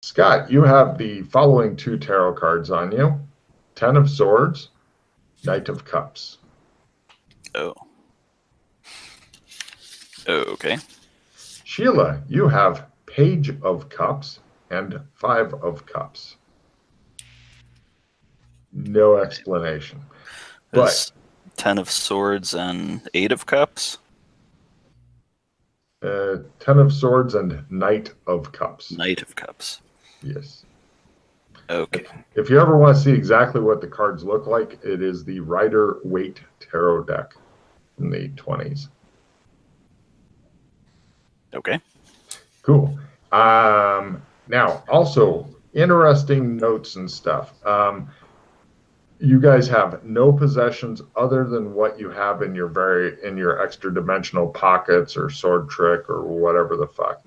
Scott, you have the following two tarot cards on you: Ten of Swords, Knight of Cups. Oh. Okay. Sheila, you have Page of Cups and Five of Cups. No explanation. Is 10 of Swords and 8 of Cups? Ten of Swords and Knight of Cups. Knight of Cups. Yes. Okay. If you ever want to see exactly what the cards look like, it is the Rider-Waite Tarot deck in the 20s. Okay. Cool. Now, also, interesting notes and stuff. You guys have no possessions other than what you have in your extra dimensional pockets or sword trick or whatever the fuck.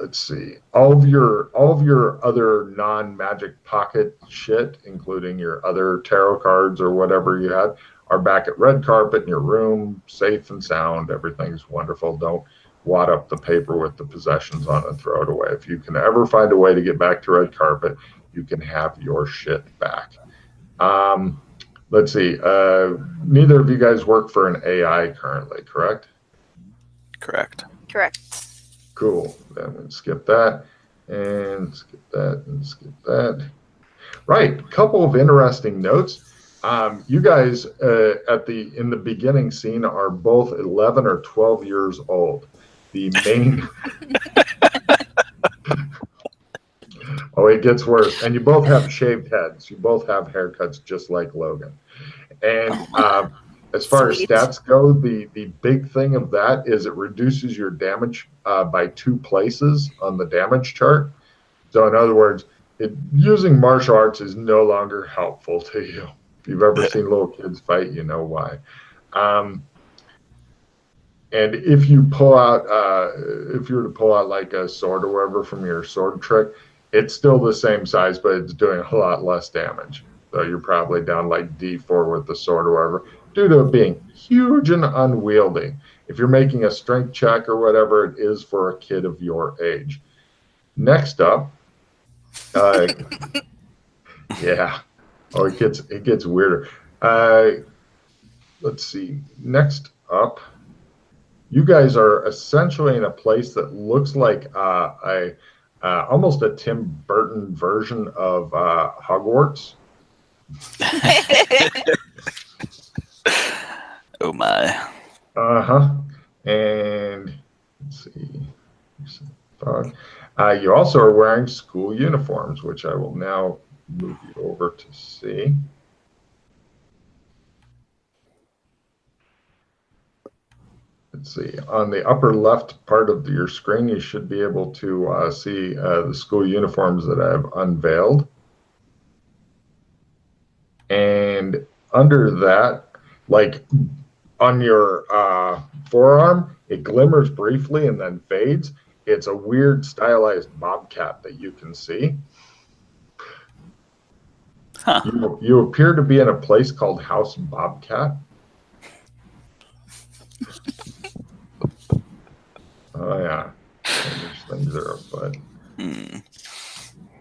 Let's see, all of your other non-magic pocket shit, including your other tarot cards or whatever you had, are back at red carpet in your room, safe and sound. Everything's wonderful. Don't wad up the paper with the possessions on it and throw it away. If you can ever find a way to get back to red carpet, you can have your shit back. Let's see. Neither of you guys work for an AI currently, correct? Correct. Correct. Cool. Then we'll skip that, and skip that, and skip that. Right. A couple of interesting notes. You guys in the beginning scene are both 11 or 12 years old. The main. Oh, it gets worse. And you both have shaved heads. You both have haircuts just like Logan. And as far as stats go, the big thing of that is it reduces your damage by 2 places on the damage chart. So in other words, using martial arts is no longer helpful to you. If you've ever seen little kids fight, you know why. And if you pull out, if you were to pull out like a sword or whatever from your sword trick, it's still the same size, but it's doing a lot less damage. So you're probably down like D4 with the sword or whatever, due to it being huge and unwieldy. If you're making a strength check or whatever, it is for a kid of your age. Next up, yeah. Oh, it gets weirder. Let's see. Next up, you guys are essentially in a place that looks like almost a Tim Burton version of Hogwarts. Oh my. And let's see. You also are wearing school uniforms, which I will now move you over to see. Let's see. On the upper left part of your screen, you should be able to see the school uniforms that I've unveiled. And under that, like on your forearm, it glimmers briefly and then fades. It's a weird stylized bobcat that you can see. Huh. You appear to be in a place called House Bobcat. Oh yeah, these things are afoot.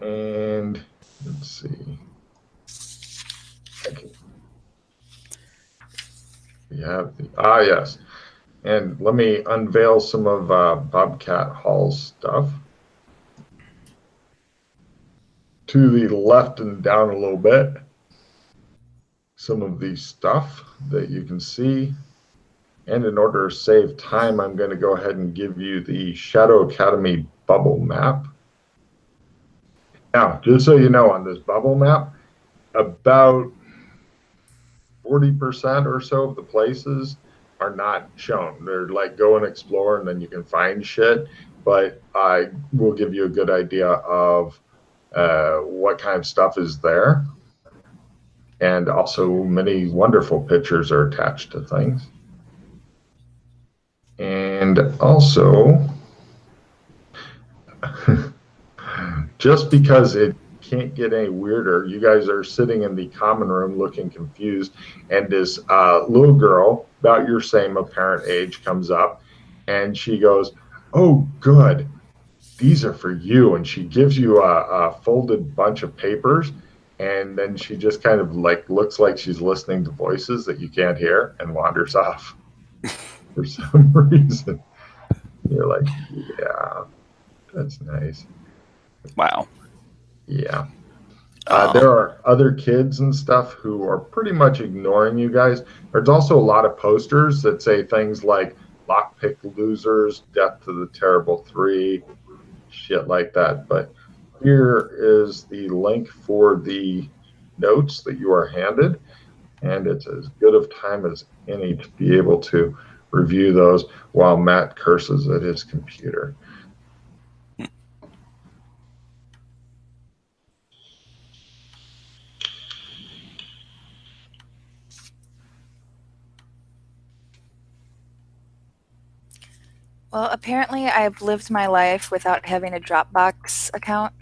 And let's see. Okay. We have the yes. And let me unveil some of Bobcat Hall's stuff. To the left and down a little bit, some of the stuff that you can see. And in order to save time, I'm going to go ahead and give you the Shadow Academy bubble map. Now, just so you know, on this bubble map, about 40% or so of the places are not shown. They're like go and explore and then you can find shit, but I will give you a good idea of what kind of stuff is there. And also many wonderful pictures are attached to things. And also, just because it can't get any weirder, you guys are sitting in the common room looking confused, and this little girl, about your same apparent age, comes up, and she goes, Oh, good. These are for you. And she gives you a folded bunch of papers. And then she just kind of like looks like she's listening to voices that you can't hear and wanders off for some reason. You're like, yeah, that's nice. Wow. Yeah. There Um, are other kids and stuff who are pretty much ignoring you guys. There's also a lot of posters that say things like lockpick losers, death to the terrible three, shit like that. But here is the link for the notes that you are handed, and it's as good of time as any to be able to review those while Matt curses at his computer. Well, apparently I've lived my life without having a Dropbox account.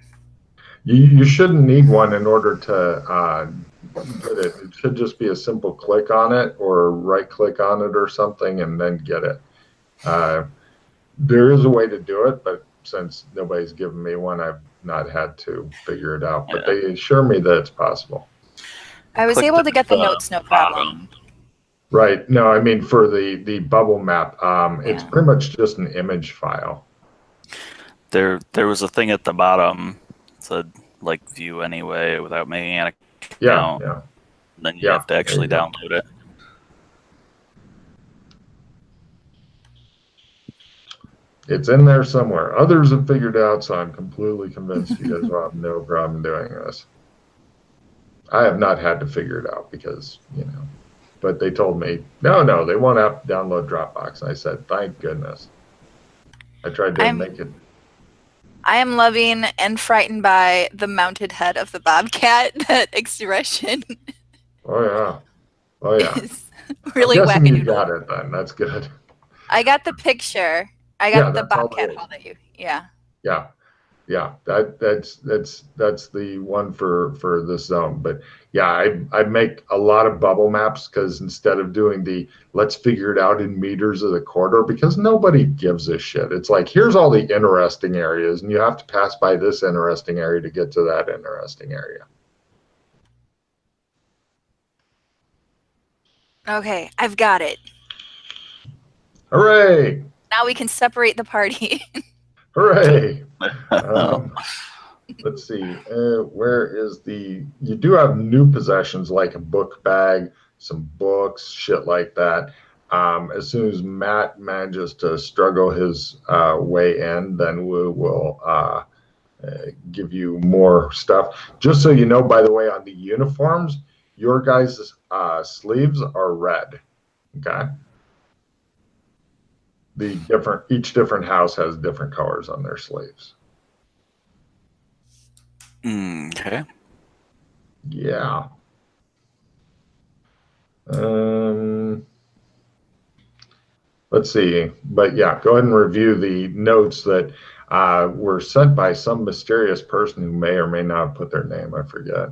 You shouldn't need one in order to get it. It should just be a simple click on it or right click on it or something and then get it. Uh, there is a way to do it, but since nobody's given me one, I've not had to figure it out. But Yeah. they assure me that it's possible. I was Clicked able at to get the the notes, no problem. bottom. Right. No, I mean for the bubble map, it's Yeah. pretty much just an image file. There was a thing at the bottom that said like view anyway without making an Yeah, account. yeah, Then you yeah. have to There actually you go. download it. It's in there somewhere. Others have figured out, so I'm completely convinced you guys will have no problem doing this. I have not had to figure it out because, but they told me, no, they won't have to download Dropbox. And I said, thank goodness. I tried to make it. I am loving and frightened by the mounted head of the bobcat. That expression Oh, yeah. Oh, yeah. is really I'm guessing you wackadoodle. got it then. That's good. I got the picture. I Yeah, got the that's all bobcat it is. haul that you. Yeah. Yeah. Yeah, that's the one for this zone. But yeah, I make a lot of bubble maps because instead of doing the let's figure it out in meters of the corridor, because nobody gives a shit. It's like here's all the interesting areas, and you have to pass by this interesting area to get to that interesting area. Okay, I've got it. Hooray! Now we can separate the party. Hooray! Let's see. Where is you do have new possessions like a book bag, some books, shit like that. As soon as Matt manages to struggle his way in, then we will give you more stuff. Just so you know, by the way, on the uniforms, your guys' sleeves are red. Okay. Each different house has different colors on their sleeves. Okay. Yeah. Let's see. But yeah, go ahead and review the notes that were sent by some mysterious person who may or may not have put their name. I forget.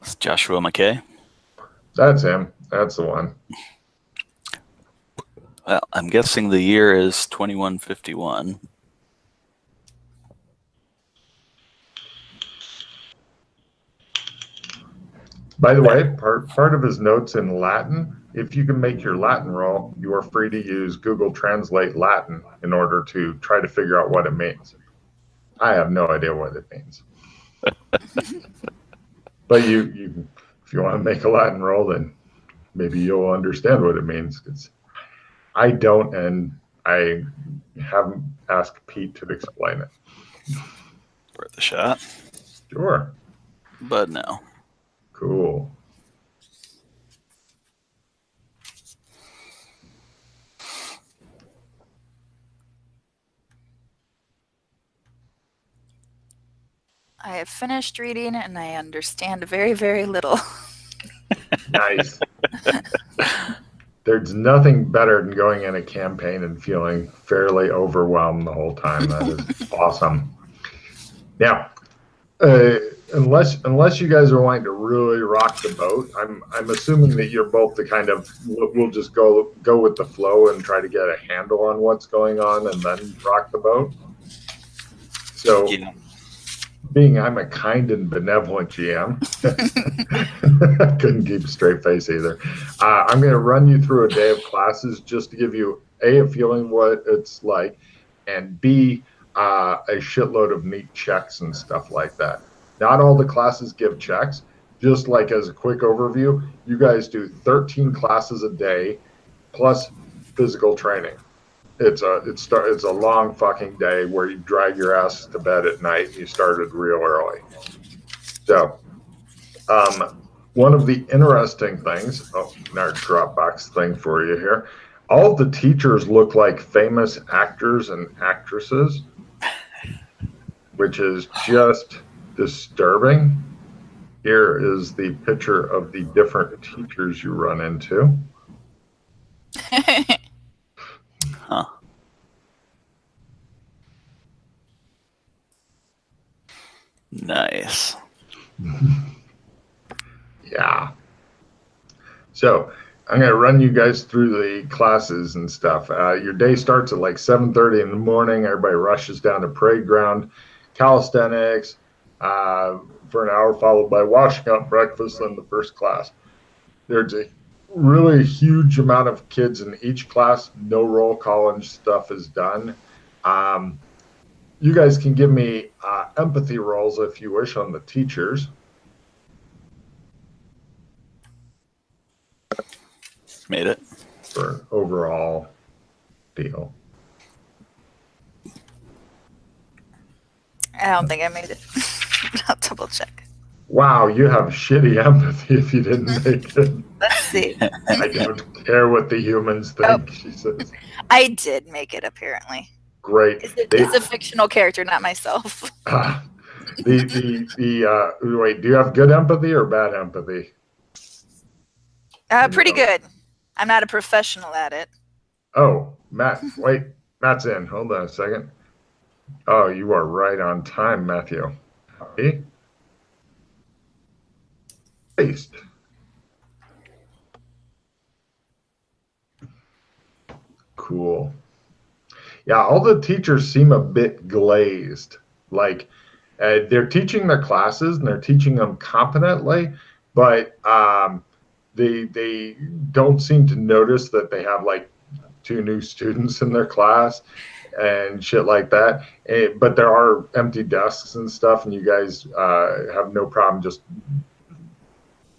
It's Joshua McKay. That's him. That's the one. Well, I'm guessing the year is 2151. By the way, part of his notes in Latin, if you can make your Latin roll, you are free to use Google Translate Latin in order to try to figure out what it means. I have no idea what it means. But if you want to make a Latin roll, then maybe you'll understand what it means. Because I don't, and I haven't asked Pete to explain it. Worth a shot. Sure. But no. Cool. I have finished reading and I understand very, very little. Nice. There's nothing better than going in a campaign and feeling fairly overwhelmed the whole time. That is awesome. Now, unless you guys are wanting to really rock the boat, I'm assuming that you're both the kind of we'll just go with the flow and try to get a handle on what's going on and then rock the boat. So, Yeah. being I'm a kind and benevolent GM, couldn't keep a straight face either. I'm going to run you through a day of classes just to give you a feeling what it's like, and B, a shitload of neat checks and stuff like that. Not all the classes give checks. Just like as a quick overview, you guys do 13 classes a day plus physical training. It's a long fucking day where you drag your ass to bed at night and you started real early. So, one of the interesting things, our Dropbox thing for you here, all of the teachers look like famous actors and actresses, which is just disturbing. Here is the picture of the different teachers you run into. Huh. Nice. Yeah. So I'm going to run you guys through the classes and stuff. Your day starts at like 7:30 in the morning. Everybody rushes down to parade ground, calisthenics for an hour, followed by washing up, breakfast, and the first class. There's a really huge amount of kids in each class. No roll call and stuff is done. You guys can give me empathy rolls if you wish on the teachers. Made it. For an overall deal. I don't think I made it. I'll double check. Wow, you have shitty empathy if you didn't make it. Let's see. I don't care what the humans think, she says. I did make it, apparently. Great. It's a fictional character, not myself. Wait, do you have good empathy or bad empathy? Pretty good. I'm not a professional at it. Oh, Matt, wait, Matt's in. Hold on a second. Oh, you are right on time, Matthew. Hey? Paste. Cool. Yeah, all the teachers seem a bit glazed. Like they're teaching their classes and they're teaching them competently, but they don't seem to notice that they have like 2 new students in their class and shit like that. But there are empty desks and stuff, and you guys have no problem just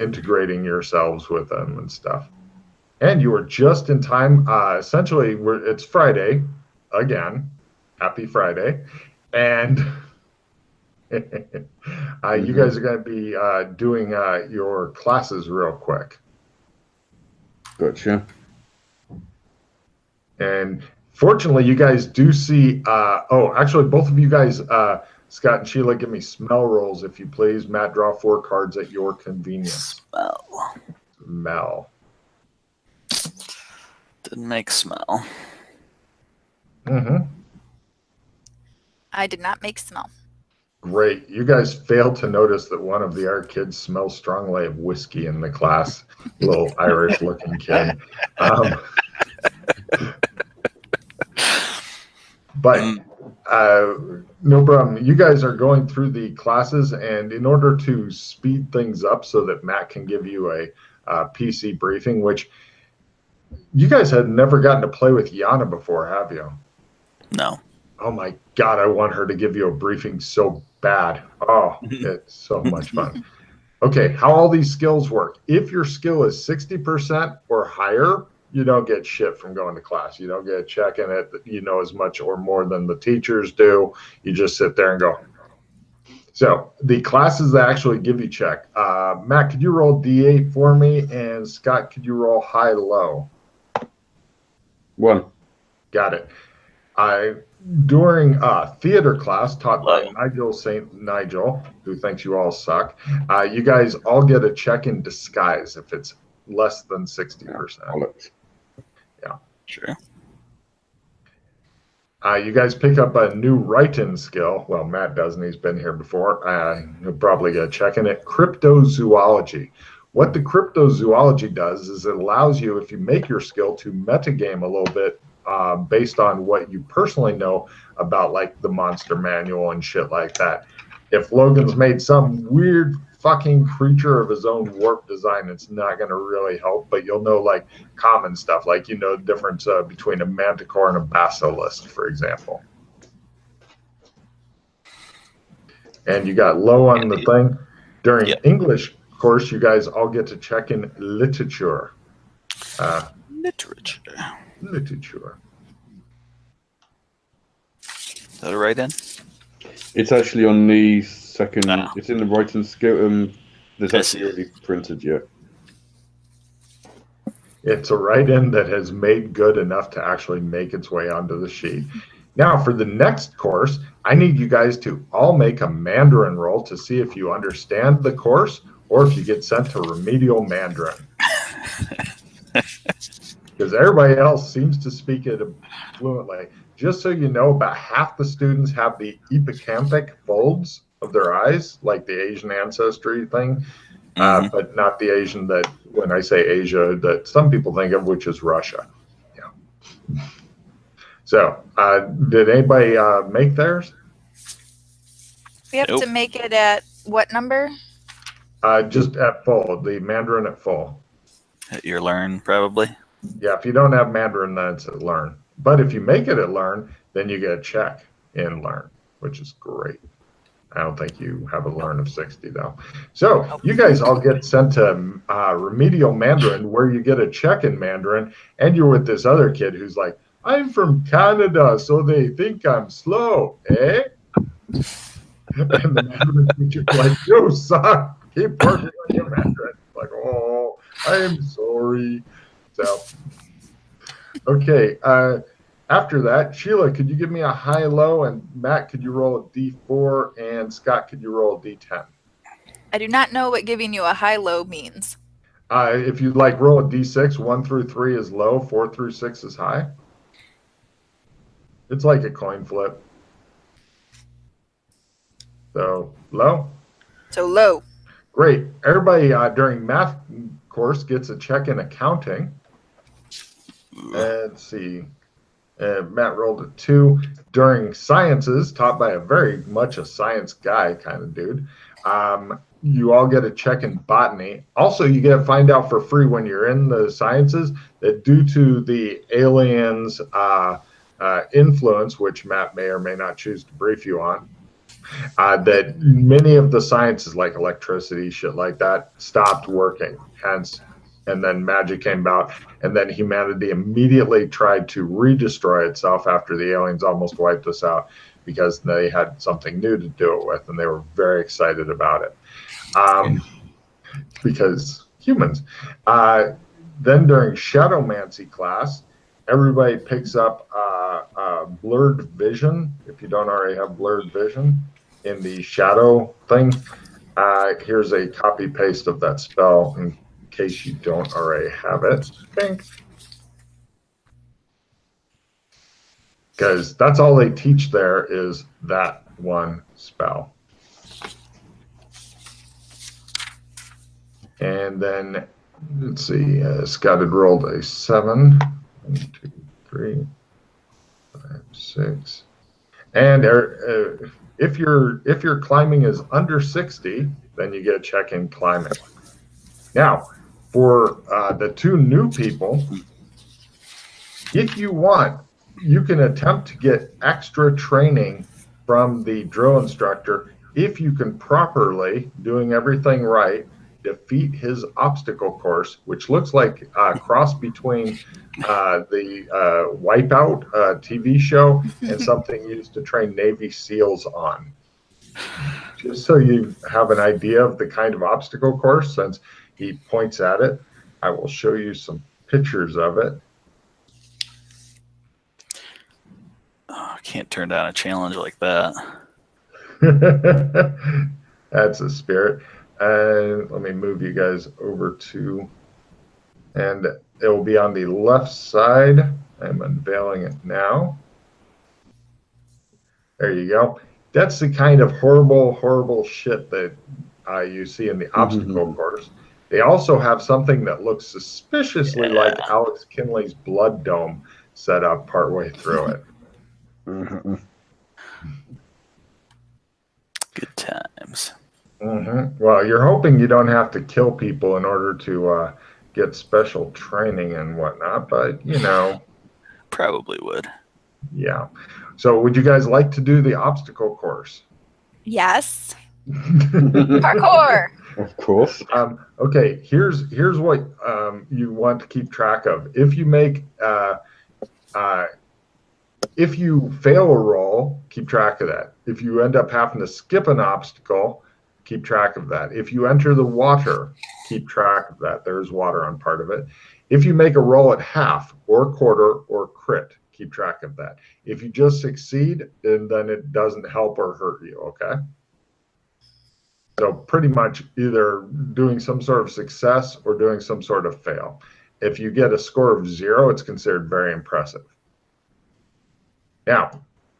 integrating yourselves with them and stuff. And you are just in time. Essentially, it's Friday again. Happy Friday. And you guys are going to be doing your classes real quick. Gotcha. And fortunately, you guys do see. Actually, both of you guys, Scott and Sheila, give me smell rolls, if you please. Matt, draw 4 cards at your convenience. Smell. Didn't make smell. Mm-hmm. I did not make smell. Great. You guys failed to notice that one of the other kids smells strongly of whiskey in the class. Little Irish-looking kid. But no problem. You guys are going through the classes, and in order to speed things up so that Matt can give you a PC briefing, which you guys had never gotten to play with Yana before, have you? No. Oh my God, I want her to give you a briefing so bad. Oh, it's so much fun. Okay, how all these skills work. If your skill is 60% or higher, you don't get shit from going to class. You don't get a check in it. You know as much or more than the teachers do. You just sit there and go. So the classes that actually give you check. Matt, could you roll D8 for me? And Scott, could you roll high-low? 1. Got it. During theater class taught by Nigel St. Nigel, who thinks you all suck, you guys all get a check in disguise if it's less than 60%. Bollocks. Yeah. Sure. You guys pick up a new write-in skill. Well, Matt doesn't. He's been here before. He'll probably get a check in it. Cryptozoology. What the cryptozoology does is it allows you, if you make your skill, to metagame a little bit based on what you personally know about, like the monster manual and shit like that. If Logan's made some weird fucking creature of his own warp design, it's not going to really help, but you'll know like common stuff, like you know the difference between a manticore and a basilisk, for example. And you got low on the thing. During English course, you guys all get to check in literature. Literature. Is that a write-in? It's actually on the second. No. It's in the writing skill. There's actually already printed yet. It's a write-in that has made good enough to actually make its way onto the sheet. Now, for the next course, I need you guys to all make a Mandarin roll to see if you understand the course or if you get sent to remedial Mandarin. Because everybody else seems to speak it fluently. Just so you know, about half the students have the epicanthic folds of their eyes, like the Asian ancestry thing, but not the Asian that, when I say Asia, that some people think of, which is Russia. Yeah. So, did anybody make theirs? We have to make it at what number? Just at full, the Mandarin at full. At your learn, probably. Yeah, if you don't have Mandarin, then it's at learn. But if you make it at learn, then you get a check in learn, which is great. I don't think you have a learn of 60, though. So you guys all get sent to remedial Mandarin, where you get a check in Mandarin, and you're with this other kid who's like, I'm from Canada, so they think I'm slow, eh? And the Mandarin teacher's like, yo, son, keep working on your Mandarin. Like, oh, I'm sorry. So, okay. After that, Sheila, could you give me a high-low? And Matt, could you roll a D4? And Scott, could you roll a D10? I do not know what giving you a high-low means. If you like, roll a D6. 1 through 3 is low. 4 through 6 is high. It's like a coin flip. So, low? So, low. Great. Everybody during math course gets a check in accounting. Let's see. Matt rolled a 2. During sciences, taught by a very much a science guy kind of dude, you all get a check in botany. Also, you get to find out for free when you're in the sciences that due to the aliens' influence, which Matt may or may not choose to brief you on, that many of the sciences like electricity, shit like that, stopped working. Hence, and then magic came about, and then humanity immediately tried to redestroy itself after the aliens almost wiped us out because they had something new to do it with, and they were very excited about it. Because humans. Then during shadowmancy class, everybody picks up blurred vision, if you don't already have blurred vision, in the shadow thing. Here's a copy paste of that spell in case you don't already have it. Because that's all they teach there is that one spell. And then, let's see, Scott had rolled a 7. 1, 2, 3, 5, 6. And if your climbing is under 60, then you get a check in climbing. Now, for the 2 new people, if you want, you can attempt to get extra training from the drill instructor if you can properly, doing everything right, defeat his obstacle course, which looks like a cross between the Wipeout TV show and something used to train Navy SEALs on. Just so you have an idea of the kind of obstacle course, since he points at it, I will show you some pictures of it. Oh, I can't turn down a challenge like that. That's a spirit. Let me move you guys over to, and it will be on the left side. I'm unveiling it now. There you go. That's the kind of horrible, horrible shit that you see in the obstacle course. They also have something that looks suspiciously like Yeah. Alex Kinley's blood dome set up partway through it. Good times. Well, you're hoping you don't have to kill people in order to get special training and whatnot, but you know, Probably would. yeah. So, would you guys like to do the obstacle course? Yes. Parkour. Of course. Okay, here's what you want to keep track of. If you make if you fail a roll, keep track of that. If you end up having to skip an obstacle, keep track of that. If you enter the water, keep track of that. There's water on part of it. If you make a roll at half or quarter or crit, keep track of that. If you just succeed, then it doesn't help or hurt you, okay? So pretty much either doing some sort of success or doing some sort of fail. If you get a score of 0, it's considered very impressive. Now,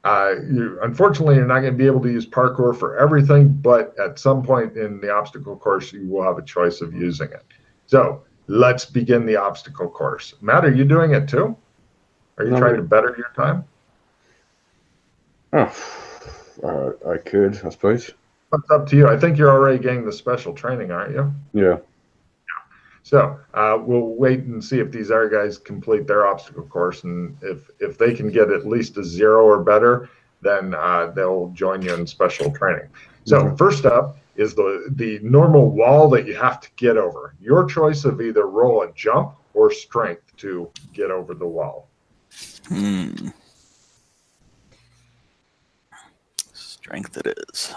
unfortunately, you're not going to be able to use parkour for everything, but at some point in the obstacle course, you will have a choice of using it. So let's begin the obstacle course. Matt, are you doing it too? Are you trying to better your time? Oh, I could, I suppose. It's up to you. I think you're already getting the special training, aren't you? Yeah. So we'll wait and see if these other guys complete their obstacle course, and if they can get at least a 0 or better, then they'll join you in special training. So first up is the normal wall that you have to get over. Your choice of either roll a jump or strength to get over the wall. Strength it is.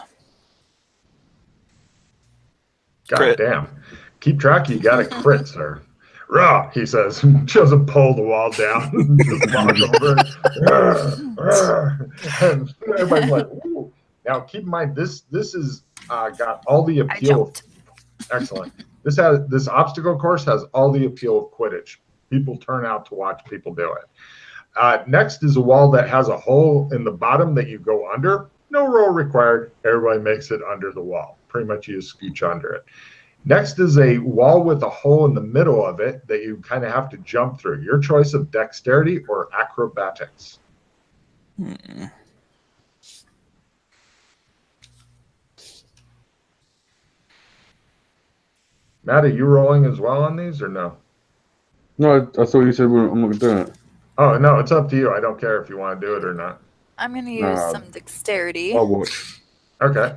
God Crit. damn. Keep track, you got a crit, sir. Rah, he says, doesn't pull the wall down, just walk over it. And everybody's like, ooh. Now, keep in mind, this is got all the appeal. Excellent. This obstacle course has all the appeal of Quidditch. People turn out to watch people do it. Next is a wall that has a hole in the bottom that you go under. No roll required. Everybody makes it under the wall. Pretty much you just scooch under it. Next is a wall with a hole in the middle of it that you kind of have to jump through. Your choice of dexterity or acrobatics. Matt, are you rolling as well on these or no? No, I thought you said I'm not doing it. Oh, no, it's up to you. I don't care if you want to do it or not. I'm going to use some dexterity. I'll watch. Okay.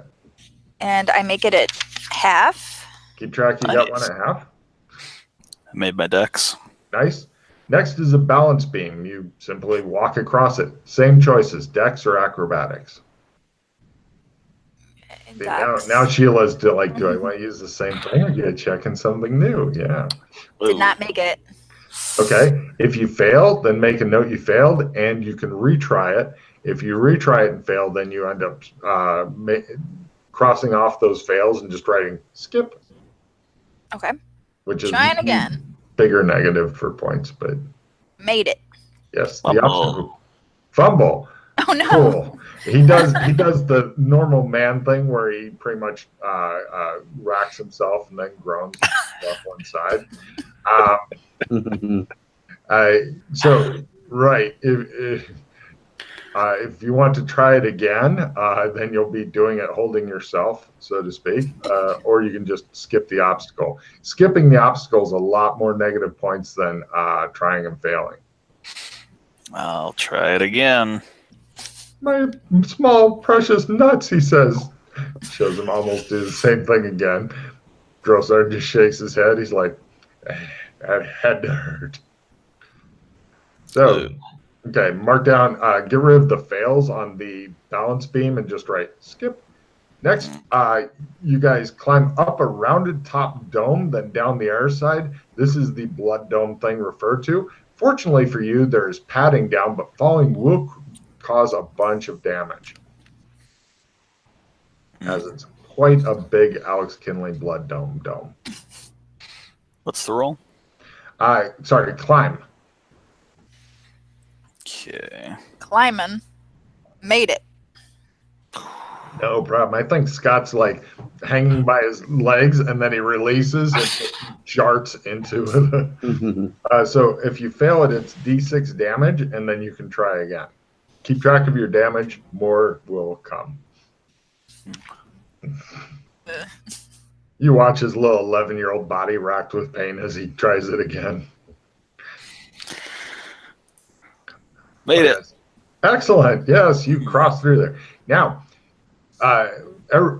And I make it at half. Keep track, you got one at half. I made my dex. Nice. Next is a balance beam. You simply walk across it. Same choices, dex or acrobatics. See, now Sheila's like, do I want to use the same thing or get a check in something new? Yeah. Did not make it. Okay. If you fail, then make a note you failed, and you can retry it. If you retry it and fail, then you end up crossing off those fails and just writing skip. Okay. Which is trying again. Bigger negative for points, but made it. Yes, Fumble. the obstacle. Fumble. Oh no. Cool. He does the normal man thing where he pretty much racks himself and then groans off one side. So right, if you want to try it again, then you'll be doing it holding yourself, so to speak, or you can just skip the obstacle. Skipping the obstacle is a lot more negative points than trying and failing. I'll try it again. My small, precious nuts, he says. Shows him almost do the same thing again. Drossard just shakes his head. He's like, that had to hurt. So, okay, mark down, get rid of the fails on the balance beam and just write skip. Next, you guys climb up a rounded top dome, then down the air side. This is the blood dome thing referred to. Fortunately for you, there's padding down, but falling will cause a bunch of damage, as it's quite a big Alex Kinley blood dome. What's the roll? Sorry, climb. Okay. Climbing. Made it. No problem. I think Scott's like hanging by his legs and then he releases and jarts into the. So if you fail it, it's D6 damage and then you can try again. Keep track of your damage, more will come. You watch his little 11-year-old body racked with pain as he tries it again. Made it. Excellent. Yes, you crossed through there. Now,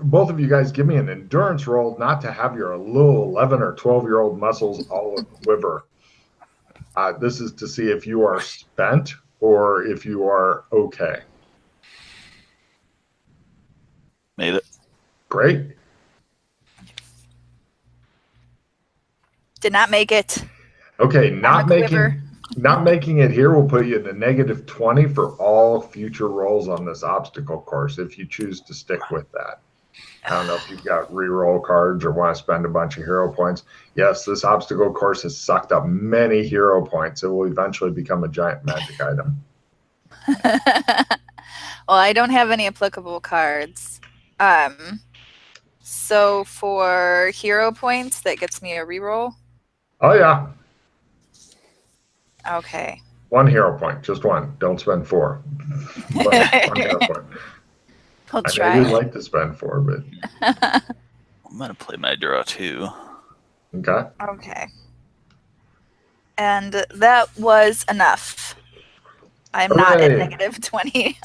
both of you guys give me an endurance roll not to have your little 11 or 12-year-old muscles all quiver. This is to see if you are spent or if you are okay. Made it. Great. Did not make it. Okay, On not the quiver. making it here will put you in the -20 for all future rolls on this obstacle course if you choose to stick with that. I don't know if you've got reroll cards or want to spend a bunch of hero points. Yes, this obstacle course has sucked up many hero points. It will eventually become a giant magic item. Well, I don't have any applicable cards. So for hero points, that gets me a reroll. Oh, yeah. Okay. 1 hero point, just 1. Don't spend 4. One hero point. We'll I know try you'd it. like to spend 4, but I'm gonna play my draw too. okay. Okay. And that was enough. I'm not at Hooray. -20.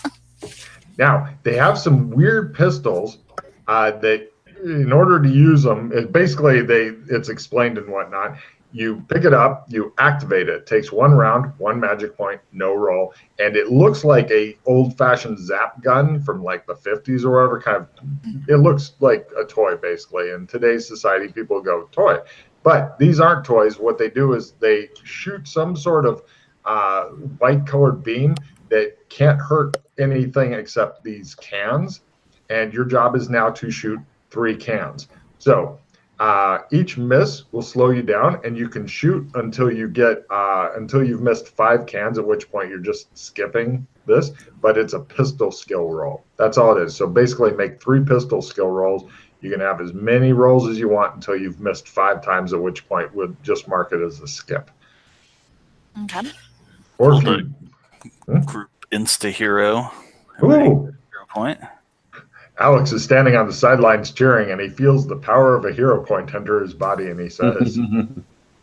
Now, they have some weird pistols that, in order to use them, it's explained and whatnot. You pick it up, you activate it. It takes 1 round, 1 magic point, no roll, and it looks like a old-fashioned zap gun from like the 50s or whatever. Kind of, it looks like a toy basically. In today's society, people go toy, but these aren't toys. What they do is they shoot some sort of white-colored beam that can't hurt anything except these cans, and your job is now to shoot 3 cans. So each miss will slow you down, and you can shoot until you've missed 5 cans, at which point you're just skipping this. But it's a pistol skill roll. That's all it is. So basically, make 3 pistol skill rolls. You can have as many rolls as you want until you've missed 5 times, at which point we'll just mark it as a skip. Okay. Or if Pulled you, Group insta hero. ooh, Hero point. Alex is standing on the sidelines cheering, and he feels the power of a hero point enter his body, and he says,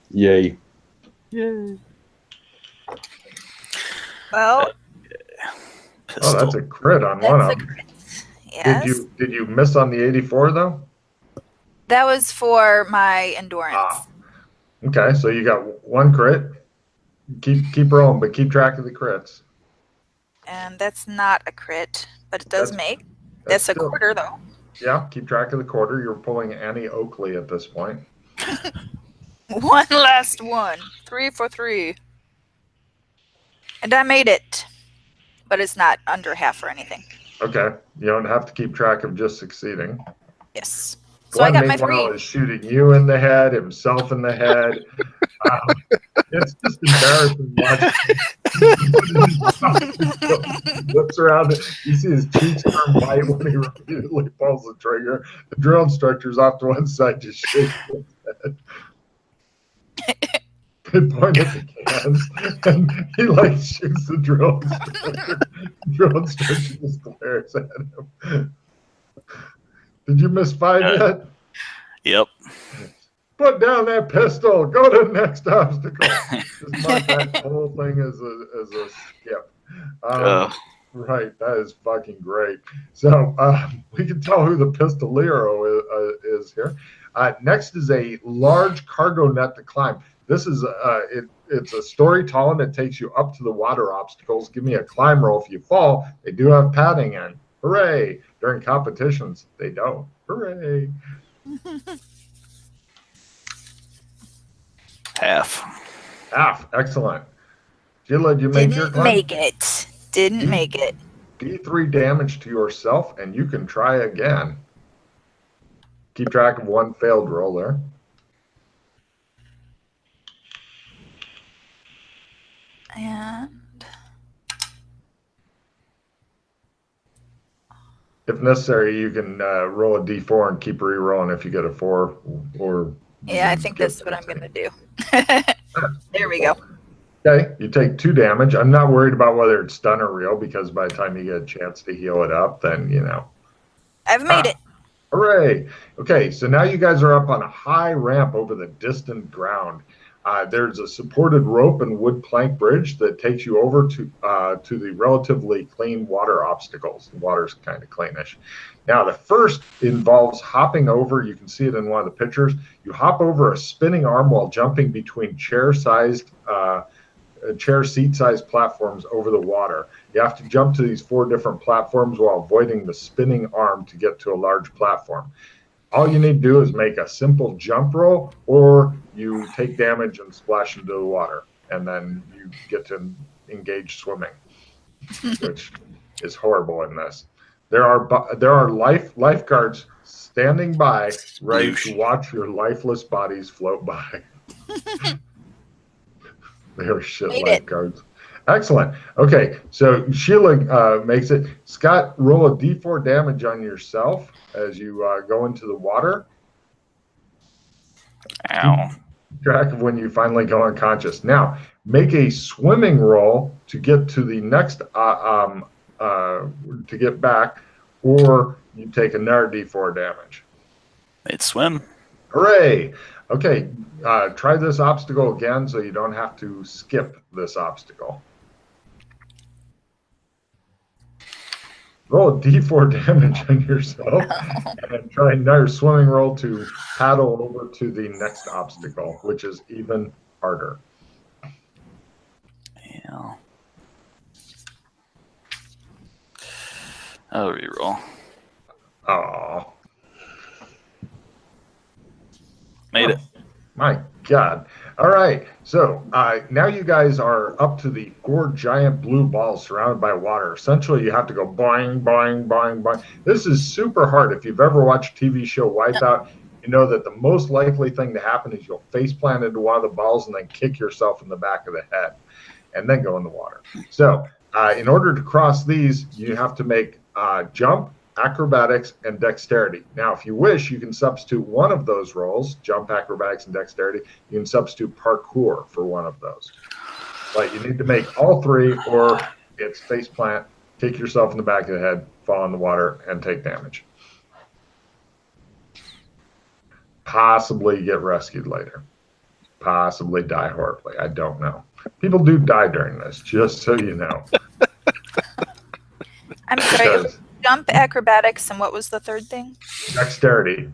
Yay. Yay. Well, Pistol. "Oh, that's a crit on one that's a of them." crit. Yes. Did you miss on the 84 though? That was for my endurance. Ah, okay. So you got 1 crit. Keep rolling, but keep track of the crits. And that's not a crit, but it does That's- make. That's a still- quarter, though. Yeah, keep track of the quarter. You're pulling Annie Oakley at this point. One last one. 3 for 3. And I made it. But it's not under half or anything. Okay, you don't have to keep track of just succeeding. Yes. So I Glenn, got my meanwhile, 3. is shooting you in the head, himself in the head. It's just embarrassing watching. Whips around. You see his cheeks turn white when he repeatedly pulls the trigger. The drill instructor's off to one side, just shaking his head. They point at the cans, and he like shoots the drill instructor. The drill instructor just glares at him. Did you miss 5 yet? Yep. Put down that pistol. Go to the next obstacle. Just mark that whole thing as a skip. Right, that is fucking great. So we can tell who the pistolero is here. Next is a large cargo net to climb. This is it's a story telling. It takes you up to the water obstacles. Give me a climb roll if you fall. They do have padding in. Hooray! During competitions, they don't. Hooray! Half. Excellent. Sheila, did you make your Didn't climb? make it. Didn't make it. D3 damage to yourself, and you can try again. Keep track of 1 failed roll there. And If necessary, you can roll a d4 and keep re-rolling if you get a 4. Or Yeah, I think that's what I'm going to do. There we go. Okay, you take 2 damage. I'm not worried about whether it's done or real because by the time you get a chance to heal it up, then I've made it. Hooray! Okay, so now you guys are up on a high ramp over the distant ground. There's a supported rope and wood plank bridge that takes you over to the relatively clean water obstacles. The water's kind of cleanish. Now, the first involves hopping over. You can see it in one of the pictures. You hop over a spinning arm while jumping between chair seat-sized platforms over the water. You have to jump to these 4 different platforms while avoiding the spinning arm to get to a large platform. All you need to do is make a simple jump roll, or you take damage and splash into the water, and then you get to engage swimming, which is horrible in this. There are lifeguards standing by, ready to watch your lifeless bodies float by. They are shit lifeguards. Excellent. Okay, so Sheila makes it. Scott, roll a d4 damage on yourself as you go into the water. Ow. Keep track of when you finally go unconscious. Now, make a swimming roll to get to the next, to get back, or you take another d4 damage. Made swim. Hooray! Okay, try this obstacle again so you don't have to skip this obstacle. Roll a d4 damage on yourself and try another swimming roll to paddle over to the next obstacle, which is even harder. Yeah. I'll reroll. Oh, Made it. My God. All right. So now you guys are up to the 4 giant blue balls surrounded by water. Essentially, you have to go boing, boing, boing, boing. This is super hard. If you've ever watched TV show Wipeout, you know that the most likely thing to happen is you'll face plant into one of the balls and then kick yourself in the back of the head and then go in the water. So in order to cross these, you have to make jump, acrobatics, and dexterity. Now, if you wish, you can substitute one of those rolls, jump, acrobatics, and dexterity. You can substitute parkour for one of those. But you need to make all 3, or it's face plant, kick yourself in the back of the head, fall in the water, and take damage. Possibly get rescued later. Possibly die horribly. I don't know. People do die during this, just so you know. I'm sorry. Jump, acrobatics, and what was the third thing? Dexterity.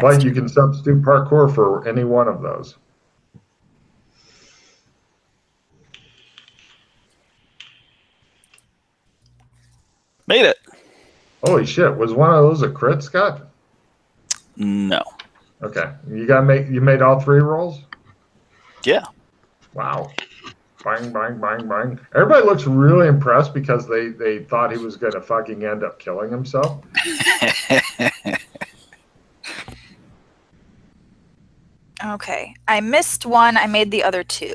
But you can substitute parkour for any one of those. Made it. Holy shit! Was one of those a crit, Scott? No. Okay, you made all 3 rolls. Yeah. Wow. Bang, bang, bang, bang. Everybody looks really impressed because they thought he was going to fucking end up killing himself. Okay. I missed one. I made the other 2.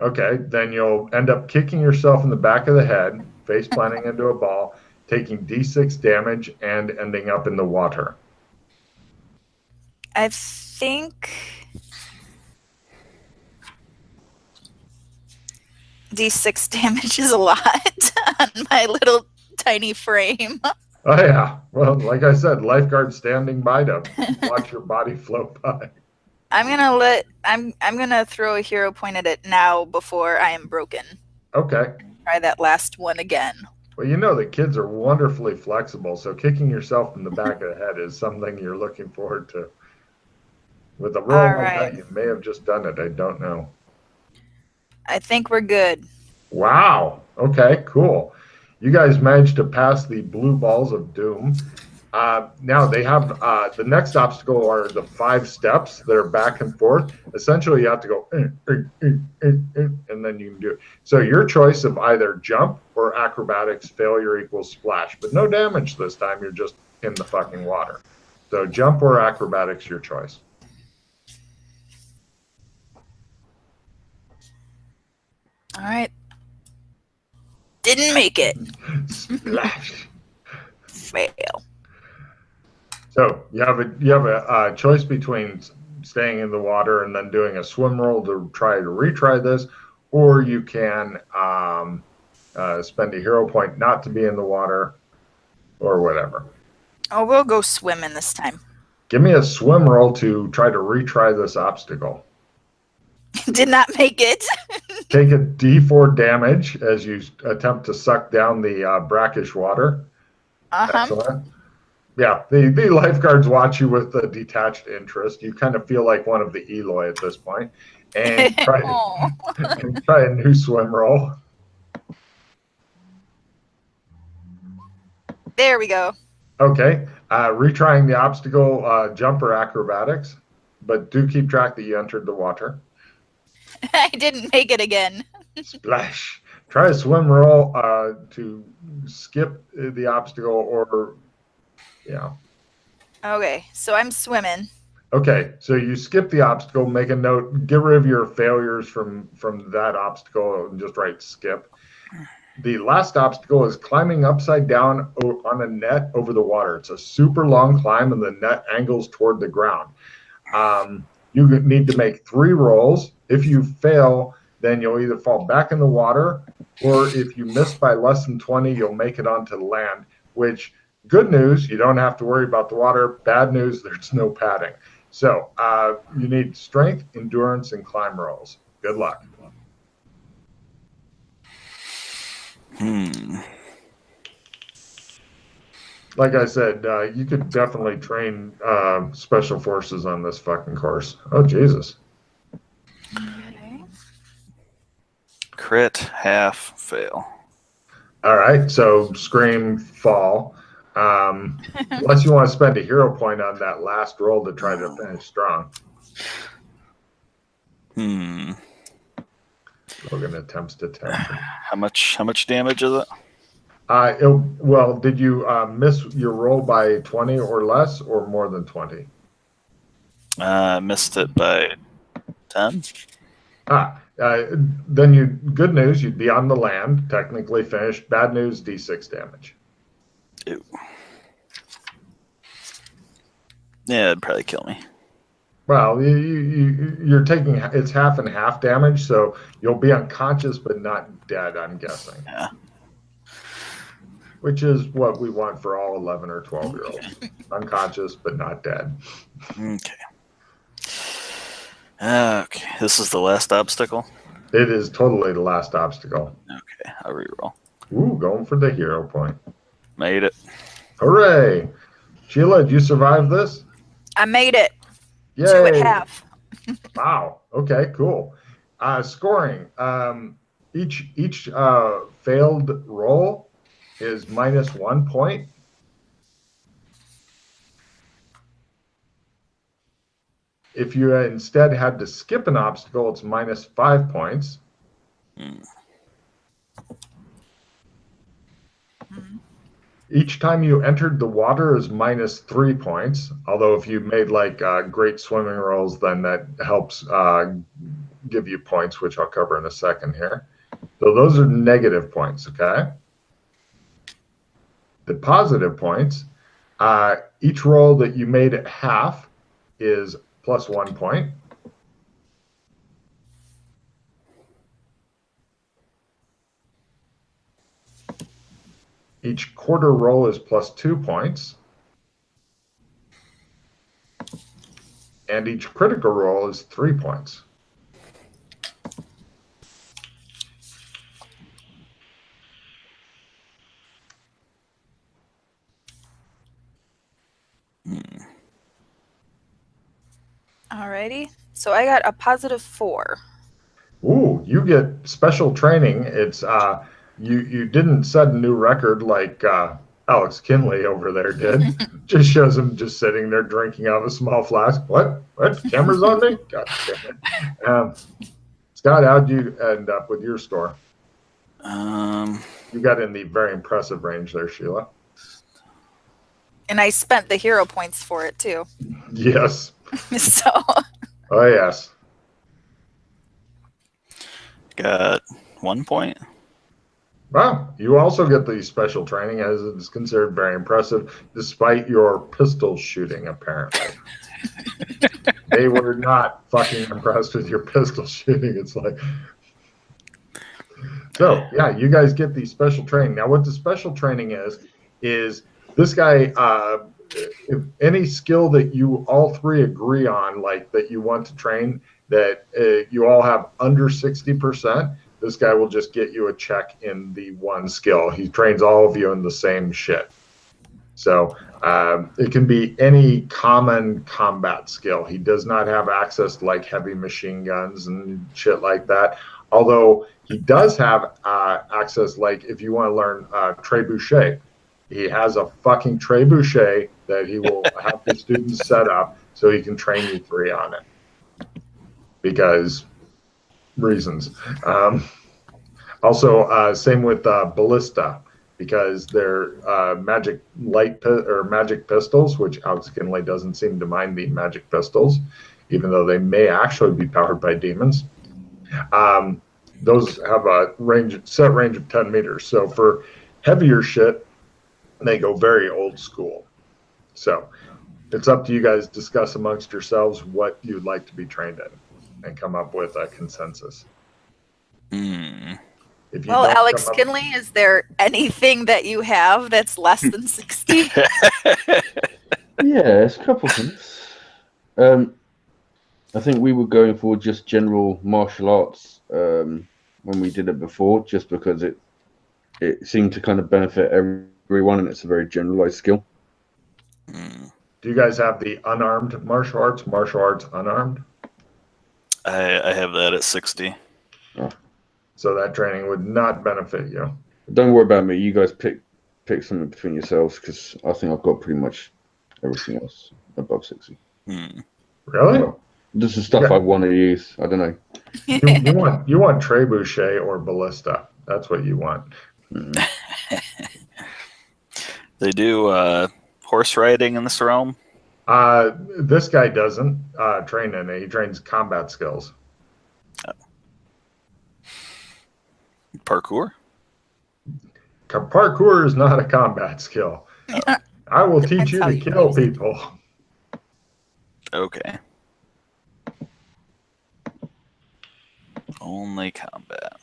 Okay, then you'll end up kicking yourself in the back of the head, face planting into a ball, taking d6 damage, and ending up in the water. I think d6 damage is a lot on my little tiny frame. Oh yeah, well, like I said, lifeguard standing by to watch your body float by. I'm gonna throw a hero point at it now before I am broken. Okay. Try that last one again. Well, you know that kids are wonderfully flexible, so kicking yourself in the back of the head is something you're looking forward to. With a roll like that, you may have just done it. I don't know. I think we're good. Wow. Okay, cool. You guys managed to pass the blue balls of doom. Now they have the next obstacle are the 5 steps that are back and forth. Essentially, you have to go and then you can do it. So your choice of either jump or acrobatics, failure equals splash, but no damage this time. You're just in the fucking water. So jump or acrobatics, your choice. All right. Didn't make it. Splash. fail. So you have a choice between staying in the water and then doing a swim roll to try to retry this, or you can spend a hero point not to be in the water, or whatever. Oh, we'll go swimming this time. Give me a swim roll to try to retry this obstacle. Did not make it. Take a D4 damage as you attempt to suck down the brackish water. Excellent. Yeah, the lifeguards watch you with a detached interest. You kind of feel like one of the Eloy at this point. And try a new swim roll. There we go. Okay. Retrying the obstacle, jumper acrobatics, but do keep track that you entered the water. I didn't make it again. Splash. Try a swim roll to skip the obstacle or, yeah. Okay, so I'm swimming. Okay, so you skip the obstacle, make a note, get rid of your failures from that obstacle and just write skip. The last obstacle is climbing upside down on a net over the water. It's a super long climb and the net angles toward the ground. You need to make 3 rolls. If you fail, then you'll either fall back in the water, or if you miss by less than 20, you'll make it onto the land, which, good news, you don't have to worry about the water. Bad news, there's no padding. So you need strength, endurance, and climb rolls. Good luck. Like I said, you could definitely train special forces on this fucking course. Oh, Jesus. Okay. Crit, half, fail. All right, so scream, fall. Unless you want to spend a hero point on that last roll to try to finish strong. Logan attempts to tempt. How much damage is it? Well, did you miss your roll by 20 or less, or more than 20? Missed it by 10. Then good news, you'd be on the land, technically finished. Bad news, D6 damage. Ew. Yeah, it'd probably kill me. Well, you're taking, it's half and half damage, so you'll be unconscious but not dead, I'm guessing. Yeah. Which is what we want for all 11 or 12-year-olds. Unconscious but not dead. Okay. Okay, this is the last obstacle? It is totally the last obstacle. Okay, I'll reroll. Ooh, going for the hero point. Made it. Hooray! Sheila, did you survive this? I made it. Yay! 2 at half. Wow. Okay, cool. Scoring. Each failed roll is minus 1 point. If you instead had to skip an obstacle, it's minus 5 points. Each time you entered the water is minus 3 points. Although if you made like great swimming rolls, then that helps give you points, which I'll cover in a second here. So those are negative points, okay? The positive points, each roll that you made at half is plus 1 point. Each quarter roll is plus 2 points. And each critical roll is 3 points. Alrighty. So I got a positive 4. Ooh, you get special training. It's you didn't set a new record like Alex Kinley over there did. Just shows him just sitting there drinking out of a small flask. What? Camera's on me? God damn it. Scott, how'd you end up with your score? You got in the very impressive range there, Sheila. And I spent the hero points for it too. Yes. So. Oh, yes. Got 1 point. Well, you also get the special training, as it is considered very impressive, despite your pistol shooting, apparently. They were not fucking impressed with your pistol shooting. It's like, so yeah, you guys get the special training. Now, what the special training is this guy, if any skill that you all three agree on, like that you want to train, that you all have under 60%, this guy will just get you a check in the one skill. He trains all of you in the same shit. So it can be any common combat skill. He does not have access to like heavy machine guns and shit like that. Although he does have access, like if you want to learn trebuchet, he has a fucking trebuchet that he will have the students set up so he can train you three on it. Because reasons. Also, same with ballista, because they're magic magic pistols, which Alex Kinley doesn't seem to mind the magic pistols, even though they may actually be powered by demons. Those have a set range of 10 meters. So for heavier shit, they go very old school. So it's up to you guys to discuss amongst yourselves what you'd like to be trained in and come up with a consensus. If you Well, don't Alex come up- Kinley, is there anything that you have that's less than 60? Yeah, it's a couple things. I think we were going for just general martial arts when we did it before, just because it seemed to kind of benefit everyone, and it's a very generalized skill. Do you guys have the unarmed martial arts unarmed? I have that at 60. So that training would not benefit you. Don't worry about me. You guys pick something between yourselves, because I think I've got pretty much everything else above 60. Hmm. Really? Well, this is stuff I want to use. I don't know. You want trebuchet or ballista. That's what you want. They do horse riding in this realm. This guy doesn't train in it. He trains combat skills. Parkour? Parkour is not a combat skill. I will teach Depends you how to you kill use it. people. Okay. Only combat.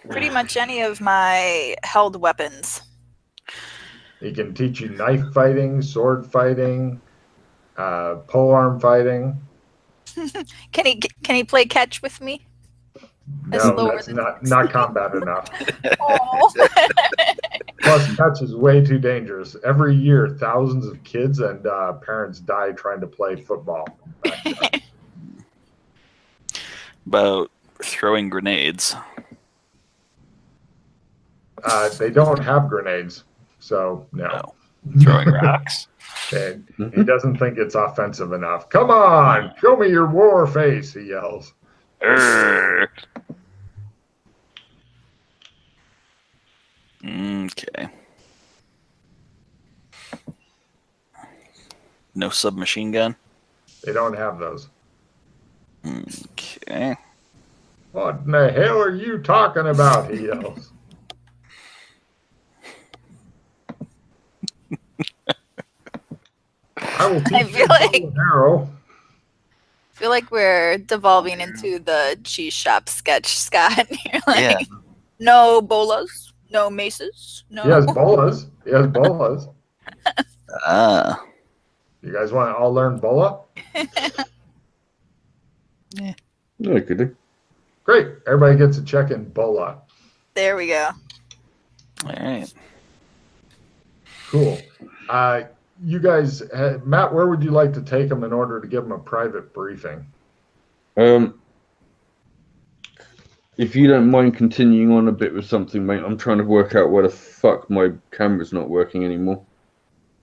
Pretty much any of my held weapons. He can teach you knife fighting, sword fighting, polearm fighting. Can he play catch with me? No, lower that's than not combat enough. Oh. Plus, catch is way too dangerous. Every year, thousands of kids and parents die trying to play football. About throwing grenades. They don't have grenades, so no. No. Throwing rocks. And he doesn't think it's offensive enough. Come on, show me your war face, he yells. Urgh. Okay. No submachine gun. They don't have those. Okay. What in the hell are you talking about, he yells. I will teach feel you like- bow and arrow. I feel like we're devolving into the cheese shop sketch, Scott. You're like, Yeah. no bolas, no maces, no. He has bolas. He has bolas. Ah. You guys want to all learn bola? Yeah, I could do. Great. Everybody gets a check in bola. There we go. All right. Cool. You guys, Matt, where would you like to take him in order to give him a private briefing? If you don't mind continuing on a bit with something, mate, I'm trying to work out why the fuck my camera's not working anymore.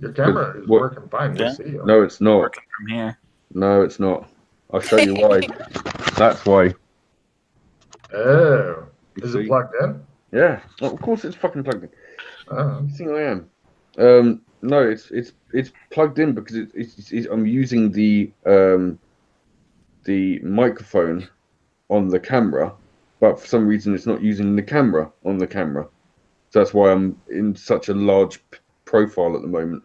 Your camera is What- working fine. We Yeah. see you. No, it's not. Working from here. No, it's not. I'll show you why. That's why. Oh. You Is see? it plugged in? Yeah. Well, of course it's fucking plugged in. Oh. You think I am? No, it's plugged in because I'm using the microphone on the camera but for some reason it's not using the camera on the camera. So that's why I'm in such a large profile at the moment.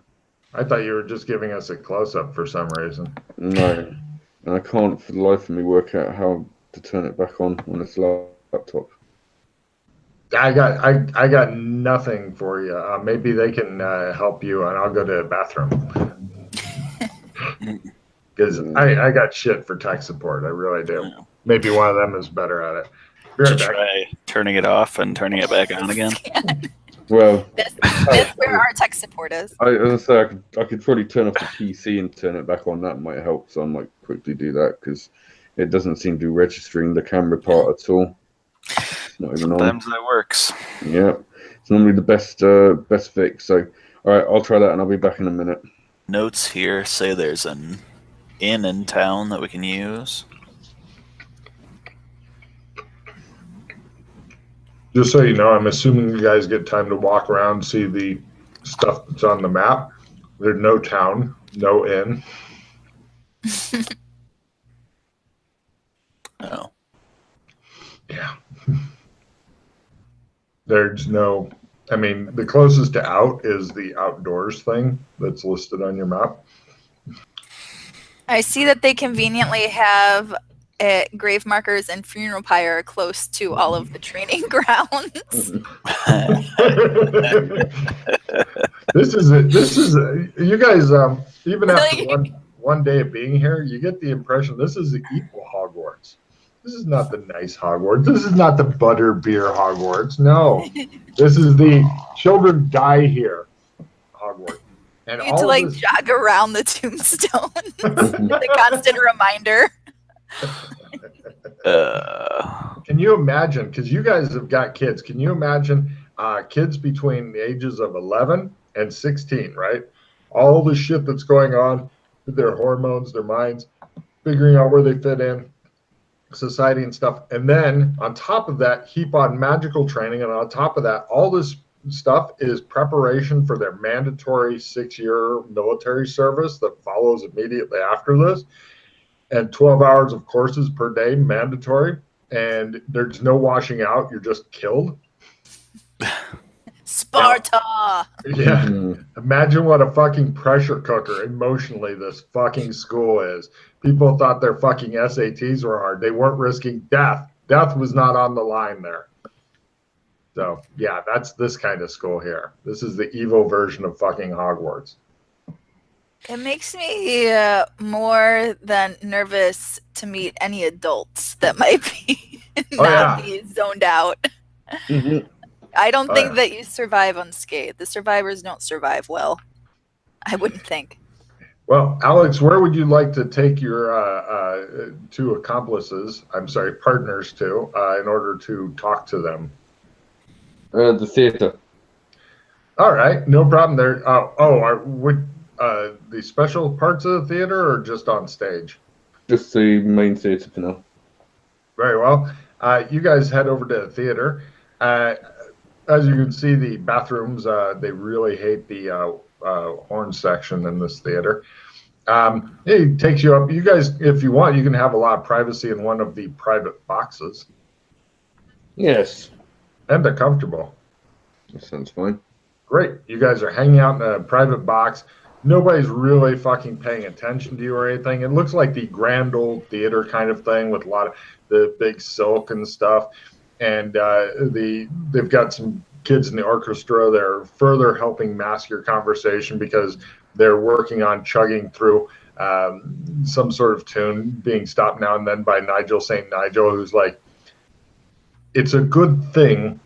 I thought you were just giving us a close-up for some reason. No, and I can't for the life of me work out how to turn it back on this laptop. I got nothing for you. Maybe they can help you, and I'll go to the bathroom. Because I got shit for tech support. I really do. Maybe one of them is better at it. Did you try turning it off and turning it back on again? Well, that's where our tech support is. As I say, I could probably turn off the PC and turn it back on. That might help. So I might quickly do that because it doesn't seem to be registering the camera part at all. It's not even on. Sometimes that works. Yeah, it's normally the best fix. So, all right, I'll try that and I'll be back in a minute. Notes here say there's an inn in town that we can use. Just so you know, I'm assuming you guys get time to walk around, see the stuff that's on the map. There's no town, no inn. Oh. Yeah. There's no, I mean, the closest to out is the outdoors thing that's listed on your map. I see that they conveniently have grave markers and funeral pyre close to all of the training grounds. This is you guys, even after one day of being here, you get the impression this is the equal Hogwarts. This is not the nice Hogwarts. This is not the butter beer Hogwarts. No, this is the children die here Hogwarts. And you need to jog around the tombstone. The constant reminder. Can you imagine? Because you guys have got kids. Can you imagine kids between the ages of 11 and 16, right? All the shit that's going on with their hormones, their minds, figuring out where they fit in society and stuff. And then on top of that, heap on magical training. And on top of that, all this stuff is preparation for their mandatory 6-year military service that follows immediately after this. And 12 hours of courses per day, mandatory. And there's no washing out. You're just killed. Sparta! Yeah. Imagine what a fucking pressure cooker emotionally this fucking school is. People thought their fucking SATs were hard. They weren't risking death. Death was not on the line there. So, yeah, that's this kind of school here. This is the evil version of fucking Hogwarts. It makes me more than nervous to meet any adults that might be be zoned out. Mm-hmm. I don't think that you survive unscathed. The survivors don't survive well. I wouldn't think. Well, Alex, where would you like to take your two accomplices, partners to, in order to talk to them? The theater. All right, no problem there. The special parts of the theater or just on stage? Just the main theater for now. Very well. You guys head over to the theater. As you can see, the bathrooms, they really hate the horn section in this theater. It takes you up. You guys, if you want, you can have a lot of privacy in one of the private boxes. Yes. And they're comfortable. That sounds fine. Great. You guys are hanging out in a private box. Nobody's really fucking paying attention to you or anything. It looks like the grand old theater kind of thing with a lot of the big silk and stuff. And they've got some kids in the orchestra. They're further helping mask your conversation because they're working on chugging through some sort of tune, being stopped now and then by Nigel St. Nigel, who's like, it's a good thing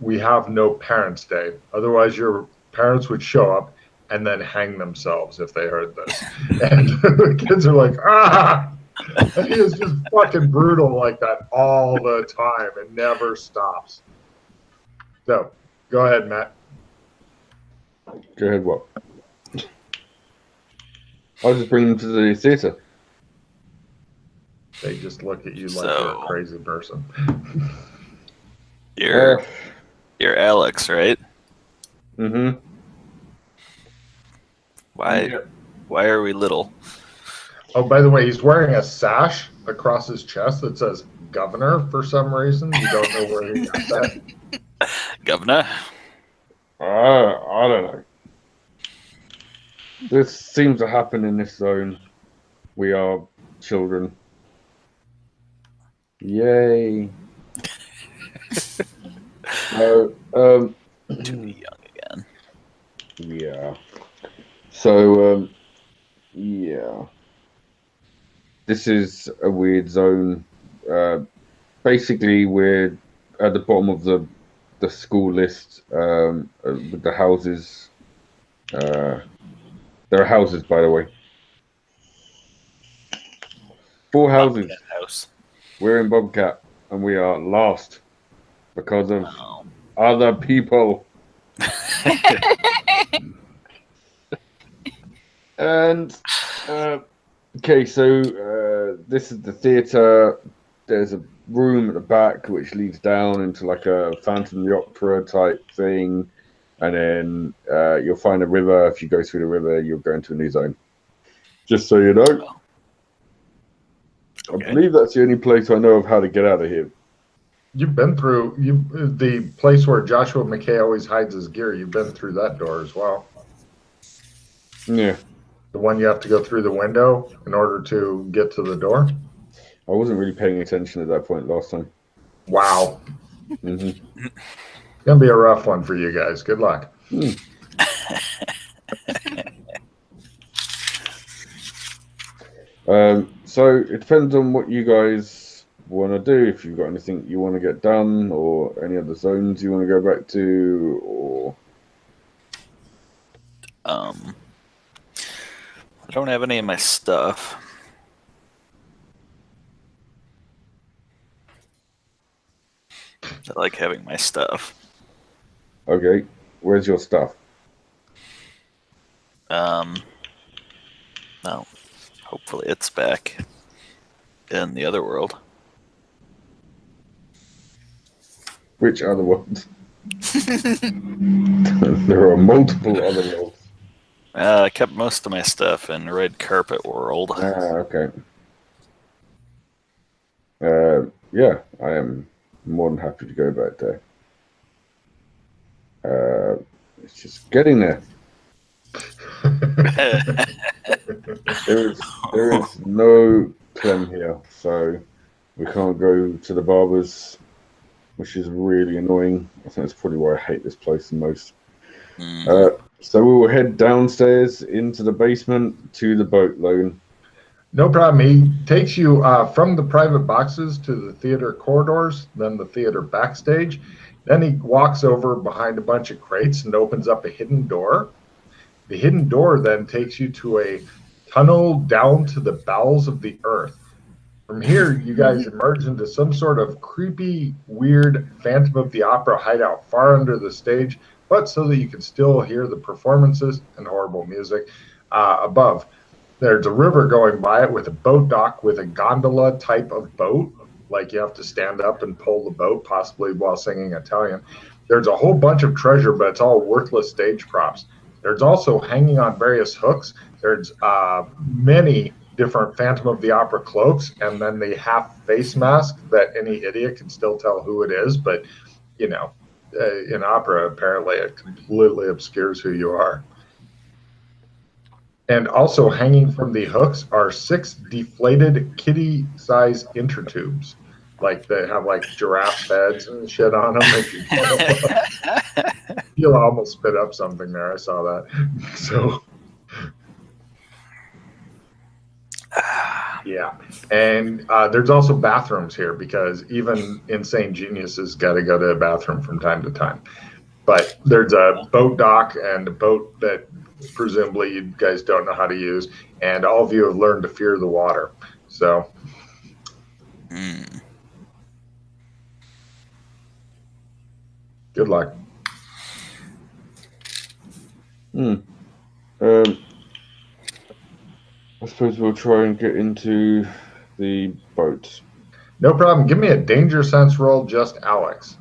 we have no Parents' Day. Otherwise, your parents would show up and then hang themselves if they heard this. And the kids are like, ah! And he is just fucking brutal like that all the time. It never stops. So, go ahead, Matt. Go ahead, what? I'll just bring them to the theater. They just look at you like you're a crazy person. You're Alex, right? Mm-hmm. Why are we little? Oh, by the way, he's wearing a sash across his chest that says "Governor" for some reason. You don't know where he got that. Governor. I don't know. This seems to happen in this zone. We are children. Yay. So, Too young again. yeah. So, yeah. This is a weird zone. Basically, we're at the bottom of the school list with the houses. There are houses, by the way. 4 houses. Bobcat house. We're in Bobcat, and we are lost because of Oh. other people. And okay, so this is the theater. There's a room at the back which leads down into like a Phantom of the Opera type thing, and then you'll find a river. If you go through the river, you'll go into a new zone. Just so you know. Okay. I believe that's the only place I know of how to get out of here. You've been through the place where Joshua McKay always hides his gear. You've been through that door as well. Yeah. The one you have to go through the window in order to get to the door. I wasn't really paying attention at that point last time. Wow. Mm-hmm. Gonna be a rough one for you guys. Good luck. So it depends on what you guys want to do. If you've got anything you want to get done, or any other zones you want to go back to, or I don't have any of my stuff. I like having my stuff. okay, where's your stuff? No. Hopefully it's back in the other world. Which other ones? There are multiple other worlds. I kept most of my stuff in Red Carpet World. Okay. Yeah, I am more than happy to go back there. It's just getting there. There is no Clem here, so we can't go to the barbers, which is really annoying. I think that's probably why I hate this place the most. So we will head downstairs into the basement to the boat loan. No problem. He takes you from the private boxes to the theater corridors, then the theater backstage. Then he walks over behind a bunch of crates and opens up a hidden door. The hidden door then takes you to a tunnel down to the bowels of the earth. From here, you guys emerge into some sort of creepy, weird Phantom of the Opera hideout far under the stage, but so that you can still hear the performances and horrible music above. There's a river going by it with a boat dock with a gondola type of boat, like you have to stand up and pull the boat, possibly while singing Italian. There's a whole bunch of treasure, but it's all worthless stage props. There's also hanging on various hooks. There's many different Phantom of the Opera cloaks, and then the half face mask that any idiot can still tell who it is. But, you know, in opera, apparently it completely obscures who you are. And also hanging from the hooks are 6 deflated kitty-size intertubes. Like they have like giraffe beds and shit on them. You'll almost spit up something there. I saw that. So, yeah. And there's also bathrooms here because even insane geniuses got to go to a bathroom from time to time. But there's a boat dock and a boat that presumably you guys don't know how to use. And all of you have learned to fear the water. So. Good luck. I suppose we'll try and get into the boat. No problem. Give me a danger sense roll, just Alex.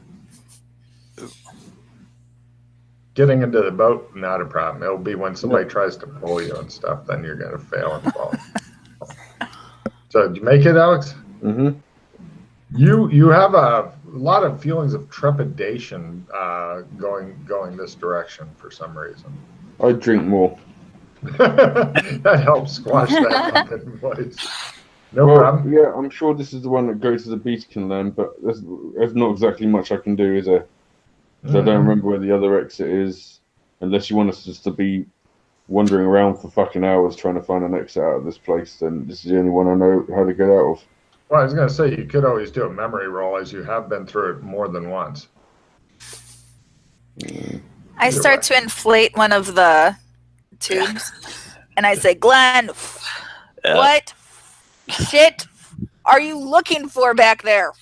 Getting into the boat, not a problem. It'll be when somebody tries to pull you and stuff, then you're going to fail and fall. So did you make it, Alex? Mm-hmm. You have a lot of feelings of trepidation going this direction for some reason. I drink more. That helps squash that fucking voice. No Well, problem. yeah, I'm sure this is the one that goes to the Beastkin land, but there's not exactly much I can do, is there? 'Cause I don't remember where the other exit is, unless you want us just to be wandering around for fucking hours trying to find an exit out of this place. Then this is the only one I know how to get out of. Well, I was going to say you could always do a memory roll, as you have been through it more than once. I start to inflate one of the tubes, and I say, "Glenn, what shit are you looking for back there?"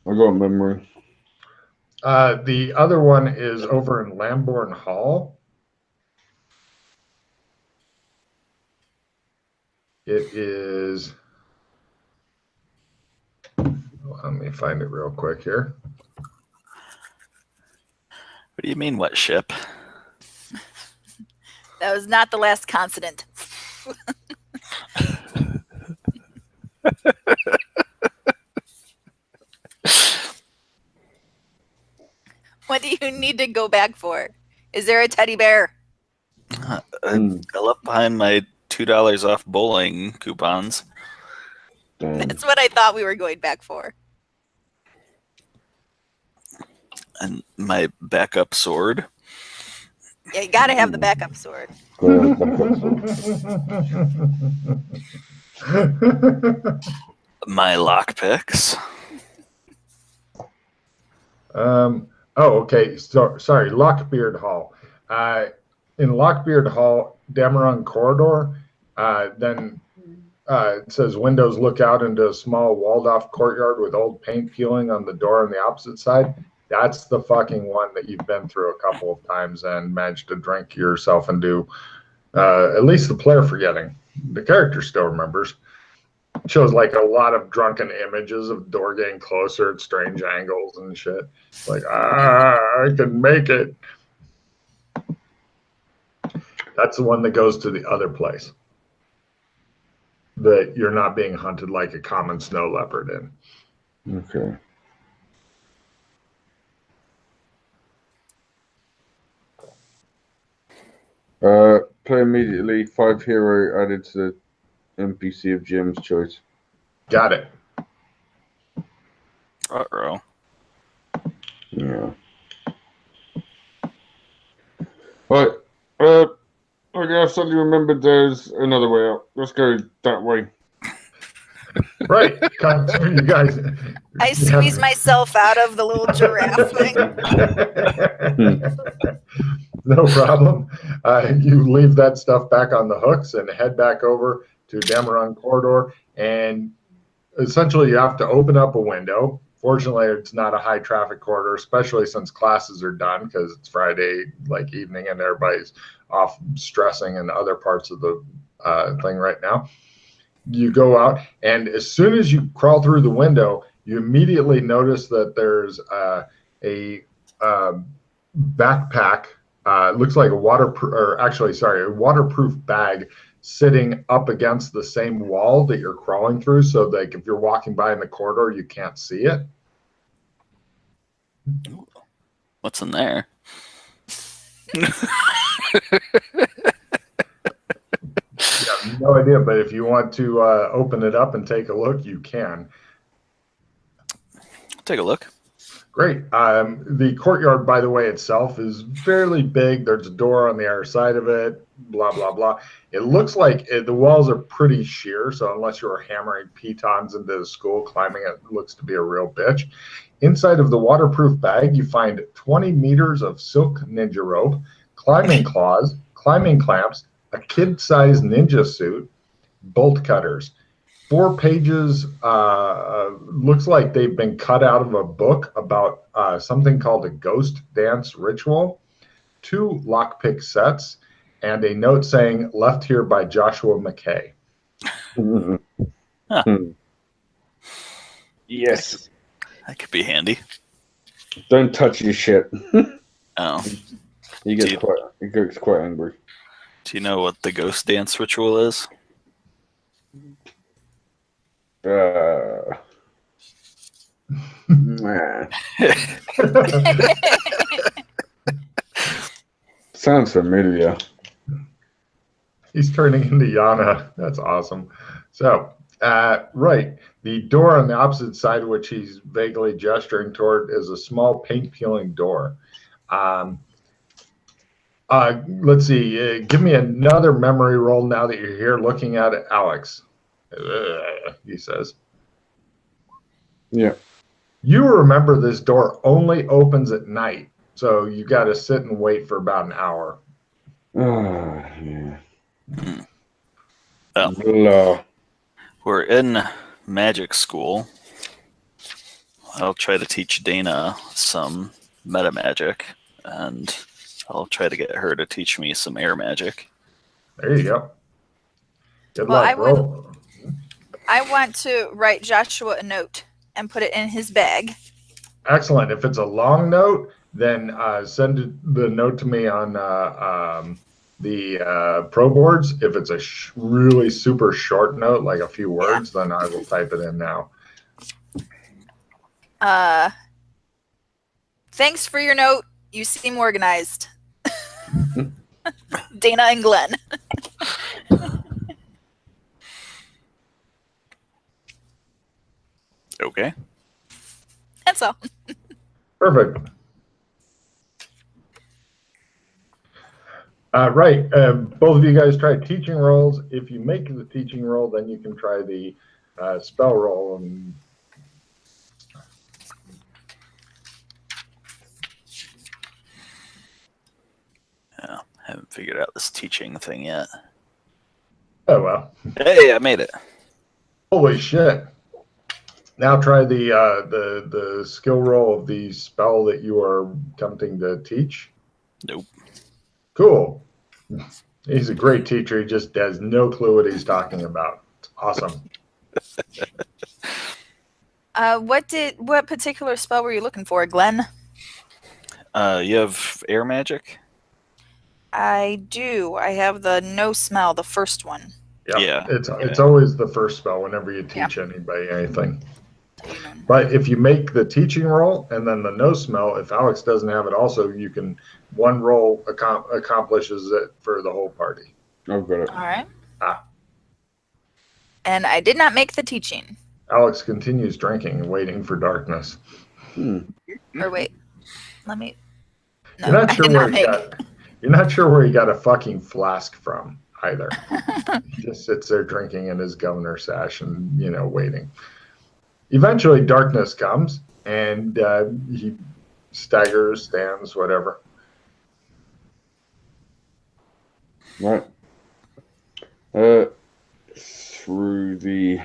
I got a memory. The other one is over in Lambourne Hall. It is. Let me find it real quick here. What do you mean, what ship? That was not the last consonant. What do you need to go back for? Is there a teddy bear? I left behind my $2 off bowling coupons. Damn. That's what I thought we were going back for. And my backup sword. Yeah, you gotta have the backup sword. My lockpicks. Okay. So, sorry, Lockbeard Hall. In Lockbeard Hall, Dameron Corridor, then it says windows look out into a small walled-off courtyard with old paint peeling on the door on the opposite side. That's the fucking one that you've been through a couple of times and managed to drink yourself and do. At least the player forgetting. The character still remembers. It shows like a lot of drunken images of door getting closer at strange angles and shit. Like, I can make it. That's the one that goes to the other place that you're not being hunted like a common snow leopard in. Okay. Play immediately. 5 hero added to the NPC of GM's choice. Got it. Uh-oh. Yeah. Right. Okay, I suddenly remembered there's another way out. Let's go that way. Right. Cut to you guys. I squeeze myself out of the little giraffe thing. No problem. You leave that stuff back on the hooks and head back over to Dameron Corridor. And essentially, you have to open up a window. Fortunately, it's not a high traffic corridor, especially since classes are done because it's Friday evening and everybody's off stressing in other parts of the thing right now. You go out, and as soon as you crawl through the window, you immediately notice that there's a backpack. Looks like a waterproof bag sitting up against the same wall that you're crawling through. So, like, if you're walking by in the corridor, you can't see it. What's in there? Yeah, no idea, but if you want to open it up and take a look, you can. Take a look. Great. The courtyard, by the way, itself is fairly big. There's a door on the other side of it, blah, blah, blah. It looks like the walls are pretty sheer, so unless you were hammering pitons into the school, climbing it looks to be a real bitch. Inside of the waterproof bag, you find 20 meters of silk ninja rope, climbing claws, climbing clamps, a kid-sized ninja suit, bolt cutters. 4 pages, looks like they've been cut out of a book about something called a ghost dance ritual, 2 lockpick sets, and a note saying, left here by Joshua McKay. Huh. Yes. That could be handy. Don't touch your shit. Oh. He gets quite angry. Do you know what the ghost dance ritual is? Nah. Sounds familiar. He's turning into Yana. That's awesome. So, right. The door on the opposite side, of which he's vaguely gesturing toward, is a small paint peeling door. Let's see. Give me another memory roll now that you're here looking at it, Alex. He says. Yeah. You remember this door only opens at night, so you got to sit and wait for about an hour. Yeah. Well, we're in magic school. I'll try to teach Dana some meta magic, and I'll try to get her to teach me some air magic. There you go. Good Well, luck, bro. I want to write Joshua a note and put it in his bag. Excellent. If it's a long note, then send the note to me on the pro boards. If it's a really super short note, like a few words, then I will type it in now. Thanks for your note. You seem organized. Dana and Glenn. Okay. That's all. Perfect. Right. Both of you guys try teaching rolls. If you make the teaching roll, then you can try the spell roll. And yeah, haven't figured out this teaching thing yet. oh well. Hey, I made it. Holy shit! Now try the skill roll of the spell that you are attempting to teach. Nope. Cool. He's a great teacher. He just has no clue what he's talking about. It's awesome. What particular spell were you looking for, Glenn? You have air magic? I do. I have the no smell, the first one. Yep. Yeah. It's always the first spell whenever you teach anybody anything. Mm-hmm. But if you make the teaching roll and then the no smell, if Alex doesn't have it also, you can one roll accomplishes it for the whole party. I've got it. All right. And I did not make the teaching. Alex continues drinking and waiting for darkness. Or wait, let me. No, You're not I sure did where not make. you're not sure where he got a fucking flask from either. He just sits there drinking in his governor sash and waiting. Eventually, darkness comes and he staggers, stands, whatever. Right. Through the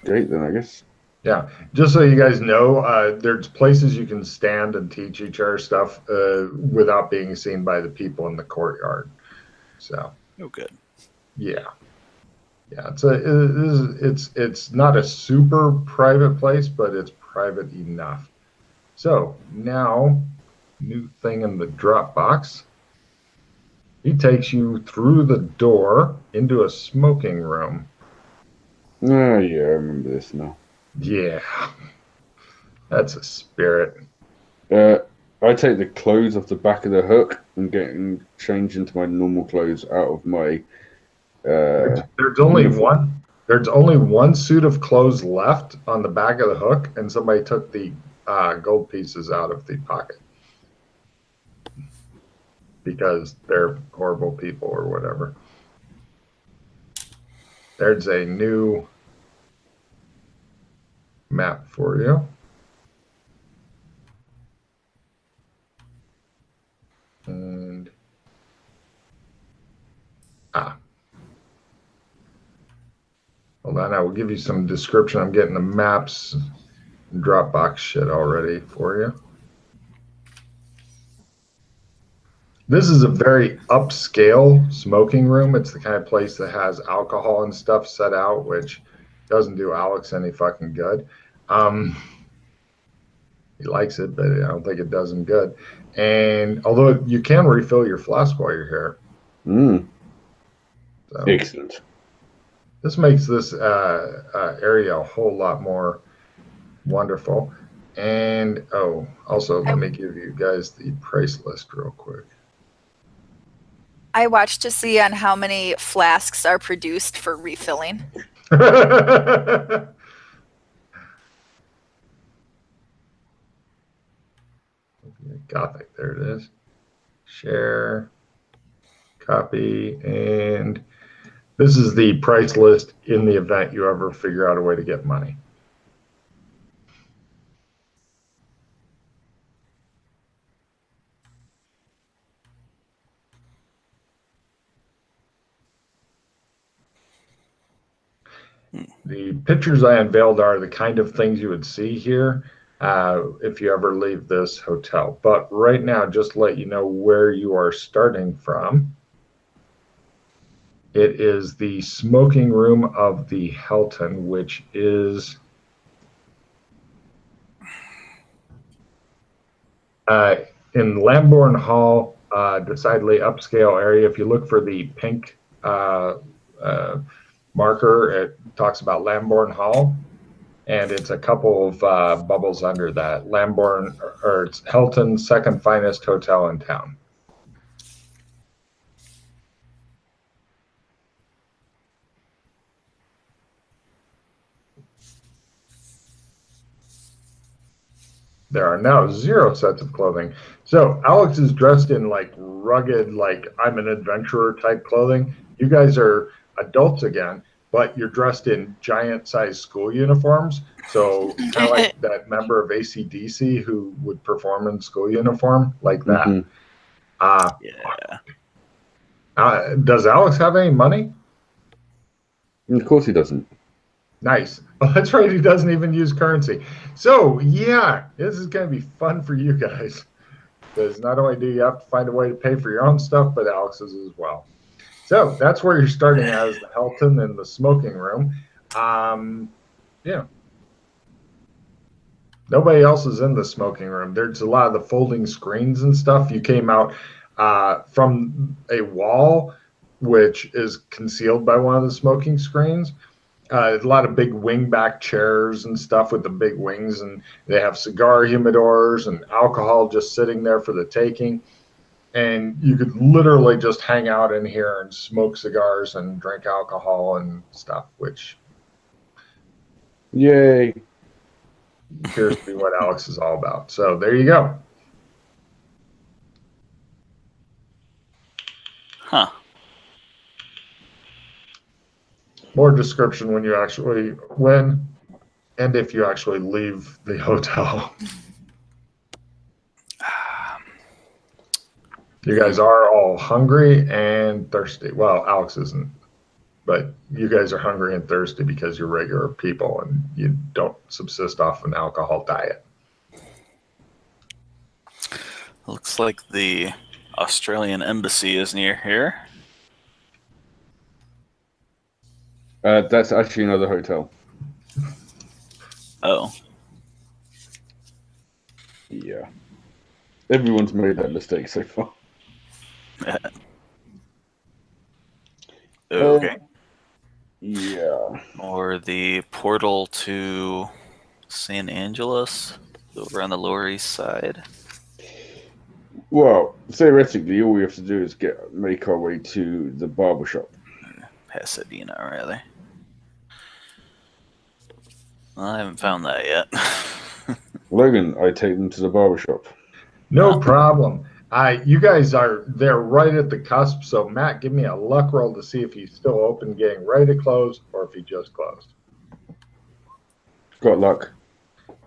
gate then, I guess. Yeah, just so you guys know, there's places you can stand and teach each other stuff without being seen by the people in the courtyard. So. Oh, good. Yeah. Yeah, it's not a super private place, but it's private enough. So now, new thing in the Dropbox. He takes you through the door into a smoking room. Oh, yeah, I remember this now. Yeah, that's a spirit. I take the clothes off the back of the hook and change into my normal clothes out of my. There's only one. There's only one suit of clothes left on the back of the hook, and somebody took the gold pieces out of the pocket because they're horrible people or whatever. There's a new map for you. And hold on, I will give you some description. I'm getting the maps and Dropbox shit already for you. This is a very upscale smoking room. It's the kind of place that has alcohol and stuff set out, which doesn't do Alex any fucking good. He likes it, but I don't think it does him good. And although you can refill your flask while you're here. So, excellent. This makes this area a whole lot more wonderful. And also let me give you guys the price list real quick. I watched to see on how many flasks are produced for refilling. Gothic, there it is. Share, copy, and this is the price list in the event you ever figure out a way to get money. The pictures I unveiled are the kind of things you would see here if you ever leave this hotel. But right now, just to let you know where you are starting from. It is the smoking room of the Hilton, which is in Lambourne Hall, decidedly upscale area. If you look for the pink marker, it talks about Lambourne Hall, and it's a couple of bubbles under that. Lambourne, or it's Hilton's second finest hotel in town. There are now 0 sets of clothing. So Alex is dressed in like rugged, like I'm an adventurer type clothing. You guys are adults again, but you're dressed in giant size school uniforms. So kind of like that member of AC/DC who would perform in school uniform, like that. Yeah. Does Alex have any money? Of course he doesn't. Nice. Oh, that's right. He doesn't even use currency. So, yeah, this is going to be fun for you guys. Because not only do you have to find a way to pay for your own stuff, but Alex's as well. So, that's where you're starting as the Hilton in the smoking room. Yeah. Nobody else is in the smoking room. There's a lot of the folding screens and stuff. You came out from a wall, which is concealed by one of the smoking screens. A lot of big wingback chairs and stuff with the big wings, and they have cigar humidors and alcohol just sitting there for the taking. And you could literally just hang out in here and smoke cigars and drink alcohol and stuff, which Yay. appears to be what Alex is all about. So there you go. Huh. More description when you actually when and if you actually leave the hotel. You guys are all hungry and thirsty. Well, Alex isn't, but you guys are hungry and thirsty because you're regular people and you don't subsist off an alcohol diet. Looks like the Australian embassy is near here. That's actually another hotel. Oh. Yeah. Everyone's made that mistake so far. Okay. Yeah. Or the portal to San Angeles over on the Lower East Side. Well, theoretically, all we have to do is make our way to the barbershop. Pasadena, rather. Well, I haven't found that yet. Logan, I take them to the barbershop. No problem. You guys are there right at the cusp. So Matt, give me a luck roll to see if he's still open, getting ready to close, or if he just closed. Got luck.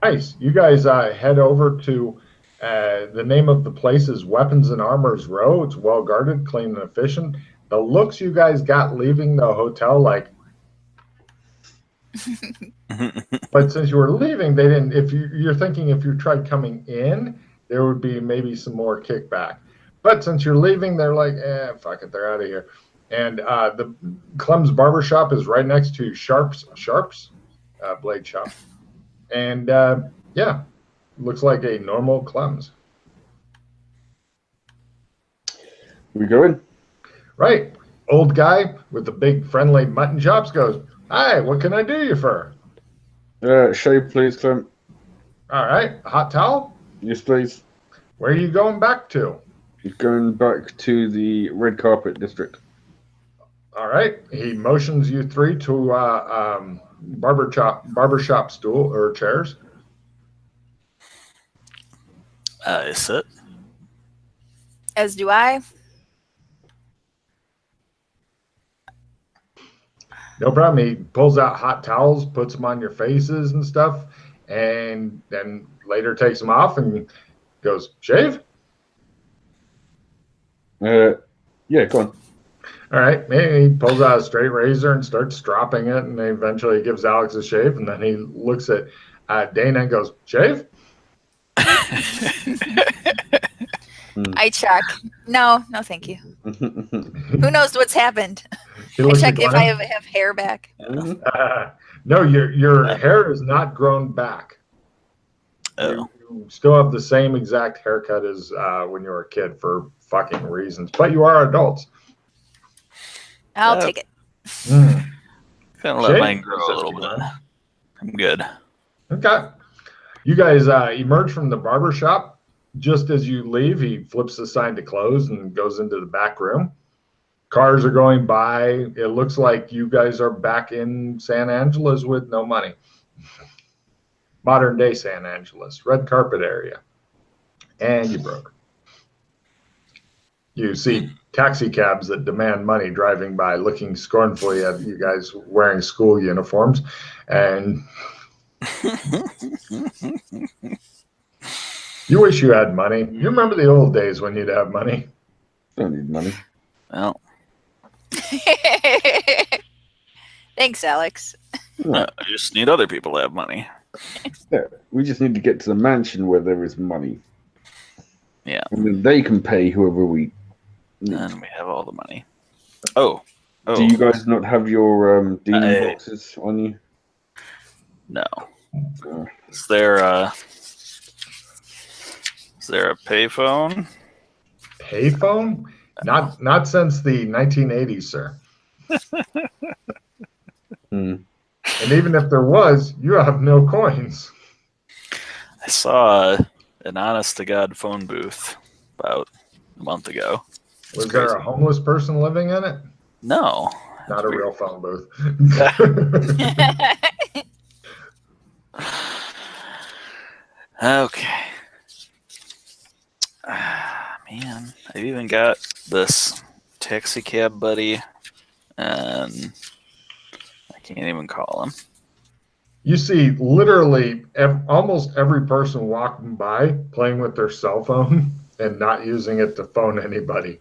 Nice. You guys head over to the name of the place is Weapons and Armors Row. It's well guarded, clean, and efficient. The looks you guys got leaving the hotel, like. But since you were leaving, they didn't. If you're thinking if you tried coming in, there would be maybe some more kickback. But since you're leaving, they're like, fuck it, they're out of here. And the Clem's Barbershop is right next to Sharp's Blade Shop. And yeah, looks like a normal Clem's. We go in? Right. old guy with the big friendly mutton chops goes, "Hi, what can I do you for?" Shave, please, Clint. All right, a hot towel? Yes, please. Where are you going back to? Going back to the red carpet district. All right. He motions you three to barbershop stool or chairs. I sit. As do I. No problem. He pulls out hot towels, puts them on your faces and stuff, and then later takes them off and goes, "Shave?" Yeah, go on. All right. Maybe he pulls out a straight razor and starts stropping it, and then eventually gives Alex a shave, and then he looks at Dana and goes, "Shave?" I check. No, thank you. Who knows what's happened? I check if I have hair back. No, your hair is not grown back. Oh. You still have the same exact haircut as when you were a kid for fucking reasons, but you are adults. I'll take it. Kind of let Shave? mine grow a little bit. I'm good. Okay. You guys emerge from the barber shop. Just as you leave, he flips the sign to close and goes into the back room. Cars are going by. It looks like you guys are back in San Angeles with no money. Modern day San Angeles, red carpet area. And you broke. You see taxi cabs that demand money driving by, looking scornfully at you guys wearing school uniforms. And you wish you had money. You remember the old days when you'd have money? Don't need money. Well, Thanks, Alex. I just need other people to have money. Yeah, we just need to get to the mansion where there is money. Yeah. And then they can pay whoever we need. And we have all the money. Oh. Do you guys not have your demon boxes on you? No. Is there a payphone? Payphone? Not since the 1980s, sir. And even if there was, you have no coins. I saw an honest-to-God phone booth about a month ago. Was there a homeless person living in it? No. Not a real phone booth. Okay. Man, I've even got this taxi cab buddy, and I can't even call him. You see literally almost every person walking by playing with their cell phone and not using it to phone anybody.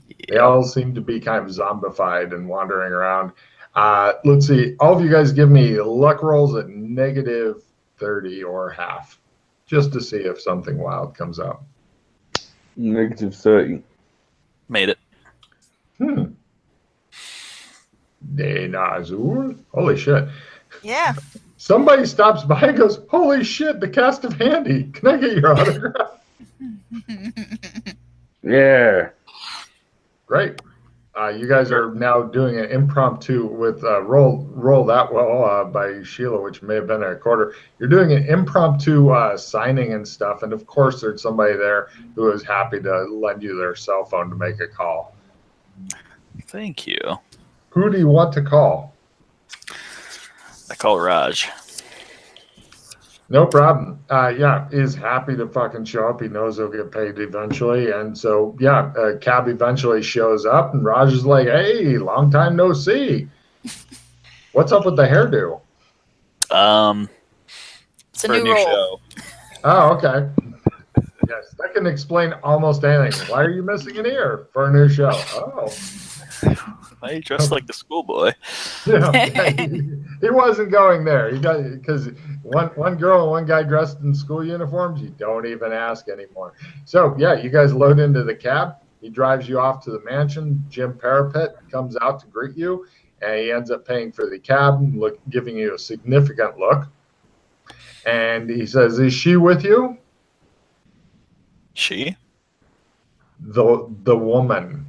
Yeah. They all seem to be kind of zombified and wandering around. Let's see. All of you guys give me luck rolls at -30 or half, just to see if something wild comes out. -30. Made it. Dana Azul. Holy shit. Yeah. Somebody stops by and goes, "Holy shit, the cast of Handy. Can I get your autograph?" Yeah. Great. You guys are now doing an impromptu with Roll That Well by Sheila, which may have been a quarter. You're doing an impromptu signing and stuff. And of course, there's somebody there who is happy to lend you their cell phone to make a call. Thank you. Who do you want to call? I call Raj. No problem. Yeah, he's happy to fucking show up. He knows he'll get paid eventually. And so, yeah, a cab eventually shows up, and Raj is like, "Hey, long time no see. What's up with the hairdo?" It's a new role. Show. Oh, okay. Yes, that can explain almost anything. Why are you missing an ear for a new show? Oh. Why are you dressed like the schoolboy? Yeah, he wasn't going there. He got because one girl and one guy dressed in school uniforms. You don't even ask anymore. So yeah, you guys load into the cab. He drives you off to the mansion. Jim Parapet comes out to greet you, and he ends up paying for the cab, giving you a significant look. And he says, "Is she with you?" She? The woman.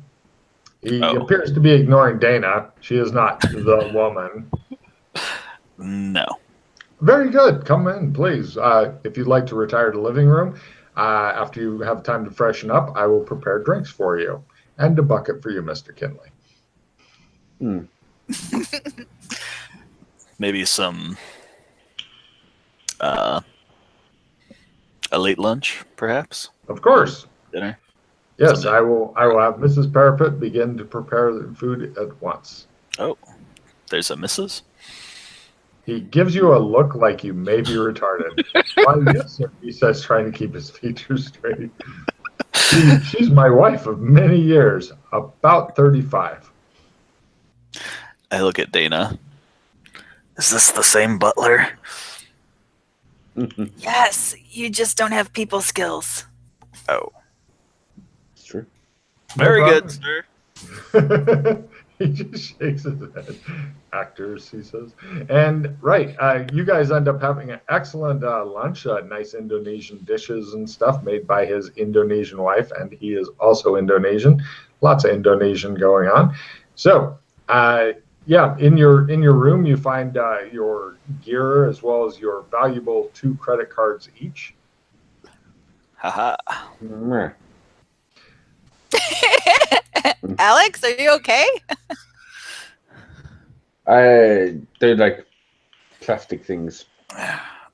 He appears to be ignoring Dana. She is not the woman. No. Very good. Come in, please. If you'd like to retire to the living room, after you have time to freshen up, I will prepare drinks for you. And a bucket for you, Mr. Kinley. Maybe some a late lunch, perhaps? Of course. Dinner? Yes, Something. I will have Mrs. Parapet begin to prepare the food at once. Oh, there's a Mrs.? He gives you a look like you may be retarded. Why, yes, sir, he says, trying to keep his features straight. She's my wife of many years, about 35. I look at Dana. Is this the same butler? Yes, you just don't have people skills. Oh. It's true. Very No good, sir. He just shakes his head. Actors, he says. And, right, you guys end up having an excellent lunch, nice Indonesian dishes and stuff made by his Indonesian wife, and he is also Indonesian. Lots of Indonesian going on. So, yeah, in your room, you find your gear as well as your valuable 2 credit cards each. Haha. Meh. Alex, are you okay? They're like plastic things.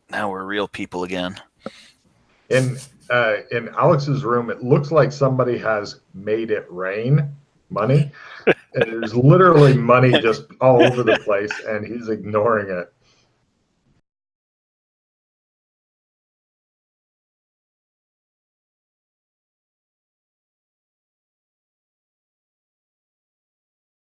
Now we're real people again. In Alex's room, it looks like somebody has made it rain money. And there's literally money just all over the place, and he's ignoring it.